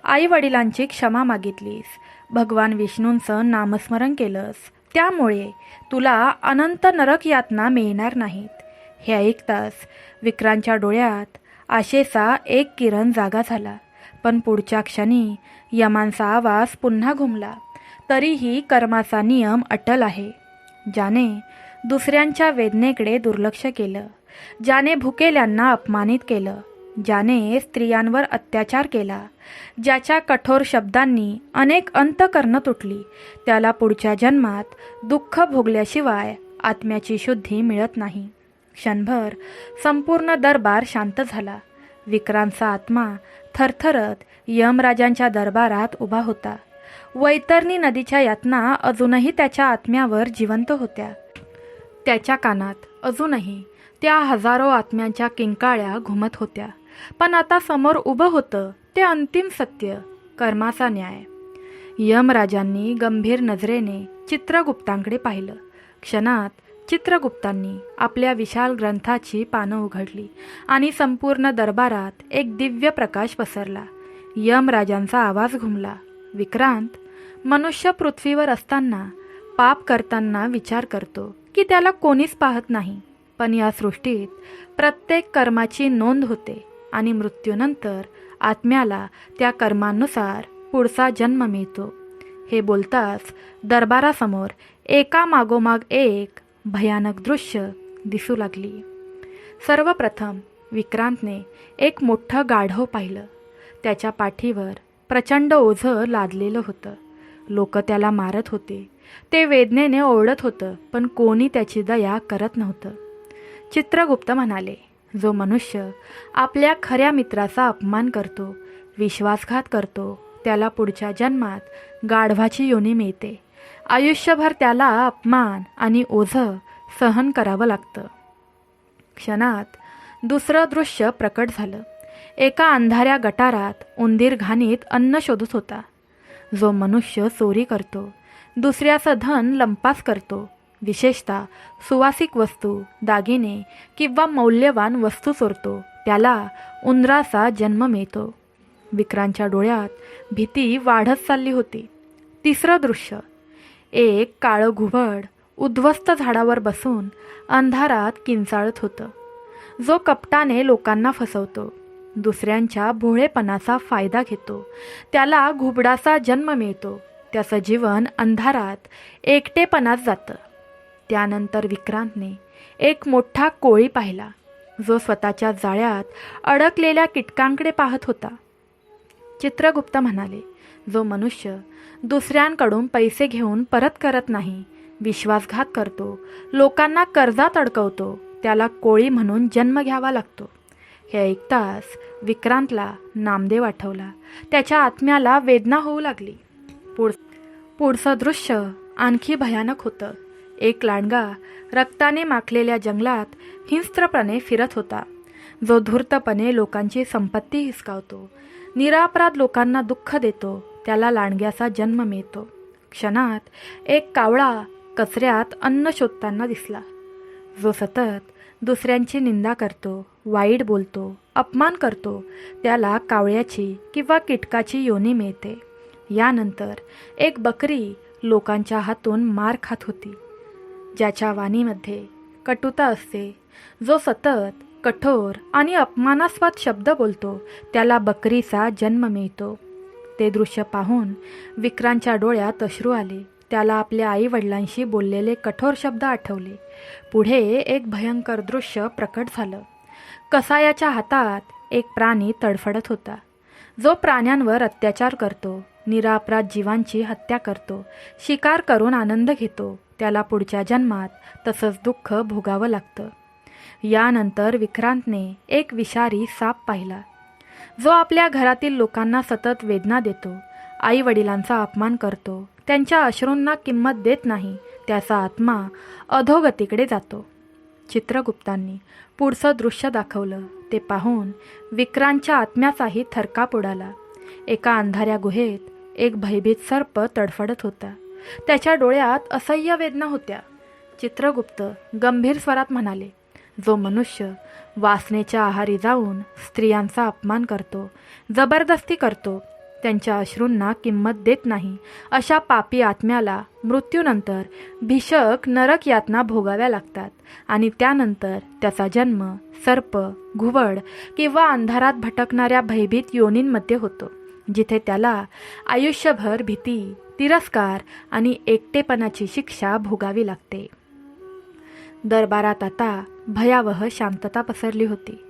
आई वडिलांची क्षमा मागितलीस, भगवान विष्णूंचं नामस्मरण केलंस, त्यामुळे तुला अनंत नरक यातना मिळणार नाहीत. हे ऐकताच विक्रांतच्या डोळ्यात आशेचा एक किरण जागा झाला. पण पुढच्या क्षणी यमांचा आवाज पुन्हा घुमला, तरीही कर्माचा नियम अटल आहे. ज्याने दुसऱ्यांच्या वेदनेकडे दुर्लक्ष केलं, ज्याने भुकेल्यांना अपमानित केलं, ज्याने स्त्रियांवर अत्याचार केला, ज्याच्या कठोर शब्दांनी अनेक अंतकरणं तुटली, त्याला पुढच्या जन्मात दुःख भोगल्याशिवाय आत्म्याची शुद्धी मिळत नाही. क्षणभर संपूर्ण दरबार शांत झाला. विक्रांतचा आत्मा थरथरत यमराजांच्या दरबारात उभा होता. वैतरणी नदीच्या यातना अजूनही त्याच्या आत्म्यावर जिवंत होत्या. त्याच्या कानात अजूनही त्या हजारो आत्म्यांच्या किंकाळ्या घुमत होत्या. पण आता समोर उभं होतं ते अंतिम सत्य, कर्माचा न्याय. यमराजांनी गंभीर नजरेने चित्रगुप्तांकडे पाहिलं. क्षणात चित्रगुप्तांनी आपल्या विशाल ग्रंथाची पानं उघडली आणि संपूर्ण दरबारात एक दिव्य प्रकाश पसरला. यमराजांचा आवाज घुमला, विक्रांत, मनुष्य पृथ्वीवर असताना पाप करताना विचार करतो की त्याला कोणीच पाहत नाही, पण या सृष्टीत प्रत्येक कर्माची नोंद होते आणि मृत्यूनंतर आत्म्याला त्या कर्मानुसार पुढचा जन्म मिळतो. हे बोलताच दरबारासमोर एका मागोमाग एक भयानक दृश्य दिसू लागली. सर्वप्रथम विक्रांतने एक मोठं गाढव पाहिलं. त्याच्या पाठीवर प्रचंड ओझं लादलेलं होतं. लोक त्याला मारत होते, ते वेदनेने ओरडत होतं, पण कोणी त्याची दया करत नव्हतं. चित्रगुप्त म्हणाले, जो मनुष्य आपल्या खऱ्या मित्राचा अपमान करतो, विश्वासघात करतो, त्याला पुढच्या जन्मात गाढवाची योनी मिळते. आयुष्यभर त्याला अपमान आणि ओझं सहन करावं लागतं. क्षणात दुसरं दृश्य प्रकट झालं. एका अंधाऱ्या गटारात उंदीर घाणीत अन्न शोधत होता. जो मनुष्य चोरी करतो, दुसऱ्याचं धन लंपास करतो, विशेषतः सुवासिक वस्तू, दागिने किंवा मौल्यवान वस्तू चोरतो, त्याला उंदराचा जन्म मिळतो. विक्रांतच्या डोळ्यात भीती वाढत चालली होती. तिसरं दृश्य, एक काळं घुबड उद्ध्वस्त झाडावर बसून अंधारात किंचाळत होतं. जो कपटाने लोकांना फसवतो, दुसऱ्यांच्या भोळेपणाचा फायदा घेतो, त्याला घुबडाचा जन्म मिळतो. त्याचं जीवन अंधारात एकटेपणात जातं. त्यानंतर विक्रांतने एक मोठा कोळी पाहिला, जो स्वतःच्या जाळ्यात अडकलेल्या कीटकांकडे पाहत होता. चित्रगुप्त म्हणाले, जो मनुष्य दुसऱ्यांकडून पैसे घेऊन परत करत नाही, विश्वासघात करतो, लोकांना कर्जात अडकवतो, त्याला कोळी म्हणून जन्म घ्यावा लागतो. हे ऐकताच विक्रांतला नामदेव आठवला. त्याच्या आत्म्याला वेदना होऊ लागली. पुढचं दृश्य आणखी भयानक होतं. एक लांडगा रक्ताने माखलेल्या जंगलात हिंस्त्रपणे फिरत होता, जो धूर्तपणे लोकांची संपत्ती हिसकावतो, निरापराध लोकांना दुःख देतो, त्याला लांडग्याचा जन्म मिळतो. क्षणात एक कावळा कचऱ्यात अन्न शोधताना दिसला. जो सतत दुसऱ्यांची निंदा करतो, वाईट बोलतो, अपमान करतो, त्याला कावळ्याची किंवा कीटकाची योनी मिळते. यानंतर एक बकरी लोकांच्या हातून मार खात होती, ज्याच्या वाणीमध्ये कटुता असते. जो सतत कठोर आणि अपमानास्पद शब्द बोलतो, त्याला बकरीचा जन्म मिळतो. ते दृश्य पाहून विक्रांतच्या डोळ्यात अश्रू आले. त्याला आपल्या आईवडिलांशी बोललेले कठोर शब्द आठवले. पुढे एक भयंकर दृश्य प्रकट झालं. कसायाच्या हातात एक प्राणी तडफडत होता. जो प्राण्यांवर अत्याचार करतो, निरापराध जीवांची हत्या करतो, शिकार करून आनंद घेतो, त्याला पुढच्या जन्मात तसंच दुःख भोगावं लागतं. यानंतर विक्रांतने एक विषारी साप पाहिला, जो आपल्या घरातील लोकांना सतत वेदना देतो आई वडिलांचा अपमान करतो, त्यांच्या अश्रूंना किंमत देत नाही, त्याचा आत्मा अधोगतीकडे जातो. चित्रगुप्तांनी पुढचं दृश्य दाखवलं. ते पाहून विक्रांतच्या आत्म्याचाही थरकाप उडाला. एका अंधाऱ्या गुहेत एक भयभीत सर्प तडफडत होता. त्याच्या डोळ्यात असह्य वेदना होत्या. चित्रगुप्त गंभीर स्वरात म्हणाले, जो मनुष्य वासनेच्या आहारी जाऊन स्त्रियांचा अपमान करतो, जबरदस्ती करतो, त्यांच्या अश्रूंना किंमत देत नाही, अशा पापी आत्म्याला मृत्यूनंतर भीषक नरक यातना भोगाव्या लागतात आणि त्यानंतर त्याचा जन्म सर्प, घुबड किंवा अंधारात भटकणाऱ्या भयभीत योनींमध्ये होतो, जिथे त्याला आयुष्यभर भीती, तिरस्कार आणि एकटेपणाची शिक्षा भोगावी लागते. दरबारात आता भयावह शांतता पसरली होती.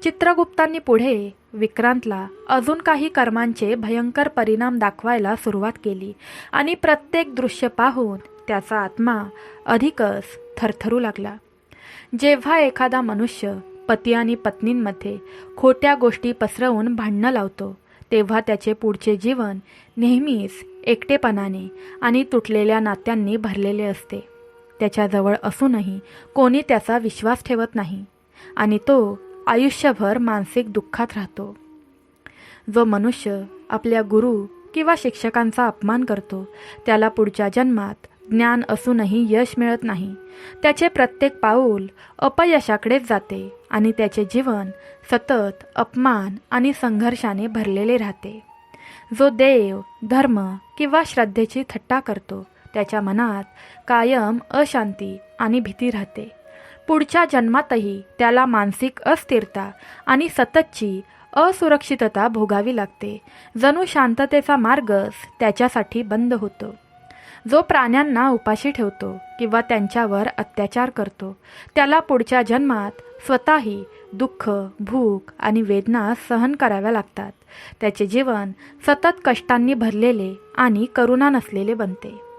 चित्रगुप्तांनी पुढे विक्रांतला अजून काही कर्मांचे भयंकर परिणाम दाखवायला सुरुवात केली आणि प्रत्येक दृश्य पाहून त्याचा आत्मा अधिकच थरथरू लागला. जेव्हा एखादा मनुष्य पती आणि पत्नींमध्ये खोट्या गोष्टी पसरवून भांडणं लावतो, तेव्हा त्याचे पुढचे जीवन नेहमीच एकटेपणाने आणि तुटलेल्या नात्यांनी भरलेले असते. त्याच्याजवळ असूनही कोणी त्याचा विश्वास ठेवत नाही आणि तो आयुष्यभर मानसिक दुःखात राहतो. जो मनुष्य आपल्या गुरु किंवा शिक्षकांचा अपमान करतो, त्याला पुढच्या जन्मात ज्ञान असूनही यश मिळत नाही. त्याचे प्रत्येक पाऊल अपयशाकडेच जाते आणि त्याचे जीवन सतत अपमान आणि संघर्षाने भरलेले राहते. जो देव, धर्म किंवा श्रद्धेची थट्टा करतो, त्याच्या मनात कायम अशांती आणि भीती राहते. पुढच्या जन्मातही त्याला मानसिक अस्थिरता आणि सततची असुरक्षितता भोगावी लागते. जणू शांततेचा मार्गच त्याच्यासाठी बंद होतो. जो प्राण्यांना उपाशी ठेवतो किंवा त्यांच्यावर अत्याचार करतो, त्याला पुढच्या जन्मात स्वतःही दुःख, भूक आणि वेदना सहन कराव्या लागतात. त्याचे जीवन सतत कष्टांनी भरलेले आणि करुणा नसलेले बनते.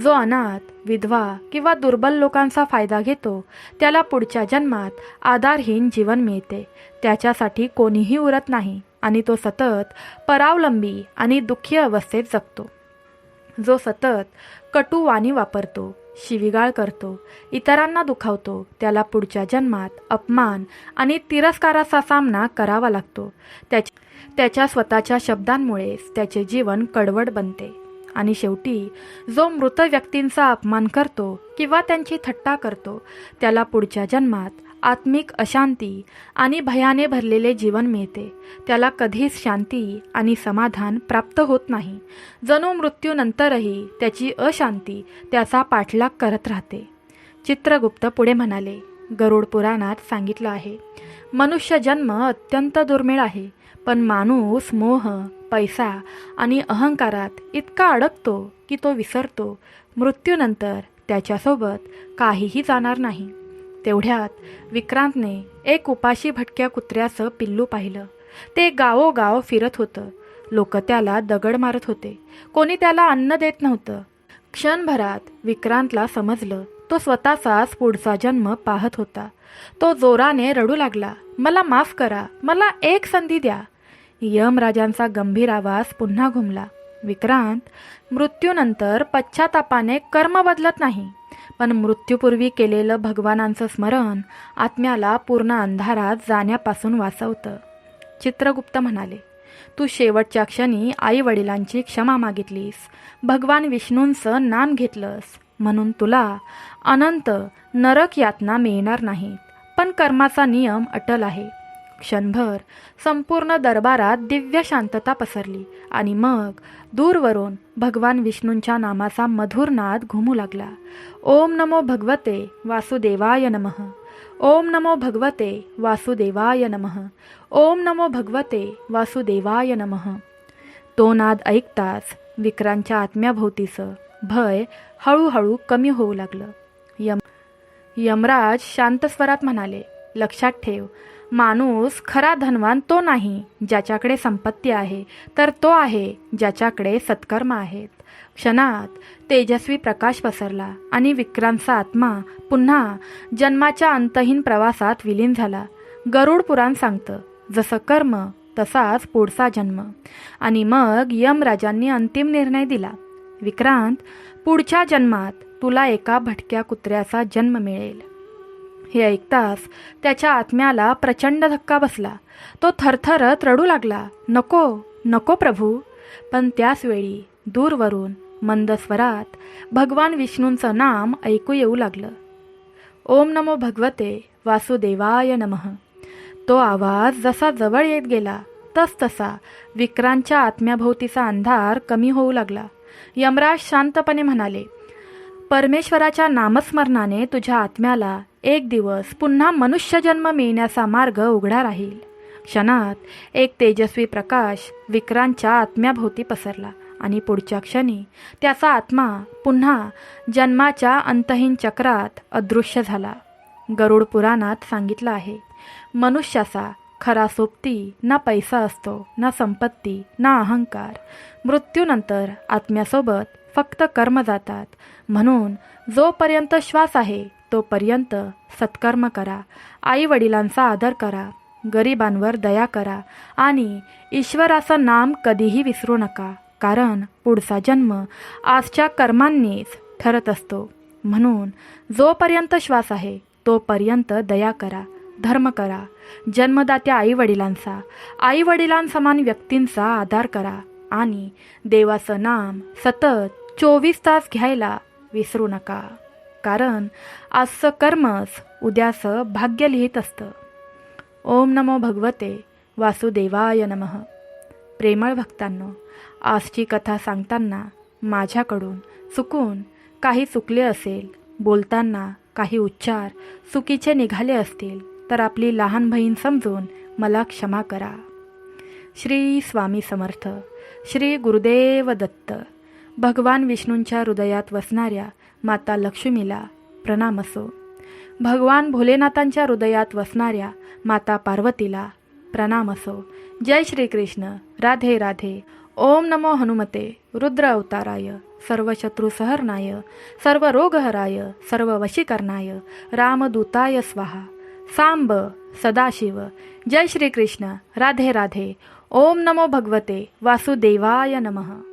जो अनाथ, विधवा किंवा दुर्बल लोकांचा फायदा घेतो, त्याला पुढच्या जन्मात आधारहीन जीवन मिळते. त्याच्यासाठी कोणीही उरत नाही आणि तो सतत परावलंबी आणि दुःखी अवस्थेत जगतो. जो सतत कटू वाणी वापरतो, शिवीगाळ करतो, इतरांना दुखावतो, त्याला पुढच्या जन्मात अपमान आणि तिरस्काराचा सामना करावा लागतो. त्याच्या स्वतःच्या शब्दांमुळेच त्याचे जीवन कडवट बनते. आणि शेवटी जो मृत व्यक्तींचा अपमान करतो किंवा त्यांची थट्टा करतो, त्याला पुढच्या जन्मात आत्मिक अशांती आणि भयाने भरलेले जीवन मिळते. त्याला कधीच शांती आणि समाधान प्राप्त होत नाही. जणू मृत्यूनंतरही त्याची अशांती त्याचा पाठलाग करत राहते. चित्रगुप्त पुढे म्हणाले, गरुड पुराणात सांगितलं आहे, मनुष्य जन्म अत्यंत दुर्मिळ आहे, पण माणूस मोह, पैसा आणि अहंकारात इतका अडकतो की तो विसरतो मृत्यूनंतर त्याच्यासोबत काहीही जाणार नाही. तेवढ्यात विक्रांतने एक उपाशी भटक्या कुत्र्याचं पिल्लू पाहिलं. ते गावोगाव फिरत होतं. लोक त्याला दगड मारत होते. कोणी त्याला अन्न देत नव्हतं. क्षणभरात विक्रांतला समजलं, तो स्वतःचाच पुढचा जन्म पाहत होता. तो जोराने रडू लागला, मला माफ करा, मला एक संधी द्या. यमराजांचा गंभीर आवाज पुन्हा घुमला. विक्रांत, मृत्यूनंतर पश्चातापाने कर्म बदलत नाही, पण मृत्यूपूर्वी केलेलं भगवानांचं स्मरण आत्म्याला पूर्ण अंधारात जाण्यापासून वाचवतं. चित्रगुप्त म्हणाले, तू शेवटच्या क्षणी आई वडिलांची क्षमा मागितलीस, भगवान विष्णूंचं नाम घेतलंस, म्हणून तुला अनंत नरक यातना मिळणार नाहीत. पण कर्माचा नियम अटल आहे. क्षणभर संपूर्ण दरबारात दिव्य शांतता पसरली आणि मग दूरवरून भगवान विष्णूंच्या नामाचा मधुर नाद घुमू लागला. ओम नमो भगवते वासुदेवाय नमः. ओम नमो भगवते वासुदेवाय नमः. ओम नमो भगवते वासुदेवाय नमः. तो नाद ऐकताच विक्रांतच्या आत्म्याभोवतीचं भय हळूहळू कमी होऊ लागलं. यमराज शांत स्वरात म्हणाले, लक्षात ठेव, माणूस खरा धनवान तो नाही ज्याच्याकडे संपत्ती आहे, तर तो आहे ज्याच्याकडे सत्कर्म आहेत. क्षणात तेजस्वी प्रकाश पसरला आणि विक्रांतचा आत्मा पुन्हा जन्माच्या अंतहीन प्रवासात विलीन झाला. गरुड पुराण सांगतं, जसं कर्म तसाच पुढचा जन्म. आणि मग यमराजांनी अंतिम निर्णय दिला, विक्रांत, पुढच्या जन्मात तुला एका भटक्या कुत्र्याचा जन्म मिळेल. हे ऐकताच त्याच्या आत्म्याला प्रचंड धक्का बसला. तो थरथरत रडू लागला, नको नको प्रभू. पण त्याचवेळी दूरवरून मंद स्वरात भगवान विष्णूंचं नाम ऐकू येऊ लागलं. ओम नमो भगवते वासुदेवाय नमः. तो आवाज जसा जवळ येत गेला तसा विक्रांतच्या आत्म्याभोवतीचा अंधार कमी होऊ लागला. यमराज शांतपणे म्हणाले, परमेश्वराच्या नामस्मरणाने तुझ्या आत्म्याला एक दिवस पुन्हा मनुष्यजन्म मिळण्याचा मार्ग उघडा राहील. क्षणात एक तेजस्वी प्रकाश विक्रांतच्या आत्म्याभोवती पसरला आणि पुढच्या क्षणी त्याचा आत्मा पुन्हा जन्माच्या अंतहीन चक्रात अदृश्य झाला. गरुड पुराणात सांगितलं आहे, मनुष्याचा खरा सोबती ना पैसा असतो, ना संपत्ती, ना अहंकार. मृत्यूनंतर आत्म्यासोबत फक्त कर्म जातात. म्हणून जोपर्यंत श्वास आहे तोपर्यंत सत्कर्म करा, आई वडिलांचा आदर करा, गरिबांवर दया करा आणि ईश्वराचं नाम कधीही विसरू नका. कारण पुढचा जन्म आजच्या कर्मांनीच ठरत असतो. म्हणून जोपर्यंत श्वास आहे तोपर्यंत दया करा, धर्म करा, जन्मदात्या आईवडिलांचा, आईवडिलांसमान व्यक्तींचा आदर करा आणि देवाचं नाम सतत 24 तास घ्यायला विसरू नका. कारण आजचं कर्मच उद्याचं भाग्य लिहित असतं. ओम नमो भगवते वासुदेवाय नमः. प्रेमळ भक्तांनो, आजची कथा सांगताना माझ्याकडून चुकून काही चुकले असेल, बोलताना काही उच्चार चुकीचे निघाले असतील तर आपली लहान बहीण समजून मला क्षमा करा. श्री स्वामी समर्थ. श्री गुरुदेव दत्त. भगवान विष्णूंच्या हृदयात वसणाऱ्या माता लक्ष्मीला प्रणाम असो. भगवान भोलेनाथांच्या हृदयात वसणाऱ्या माता पार्वतीला प्रणाम असो. जय श्री कृष्ण. राधे राधे. ओम नमो हनुमते रुद्र अवताराय सर्वशत्रुसहरणाय सर्वरोगहराय सर्ववशीकरणाय रामदूताय स्वाहा. सांब सदाशिव. जय श्री कृष्ण. राधे राधे. ओम नमो भगवते वासुदेवाय नमः.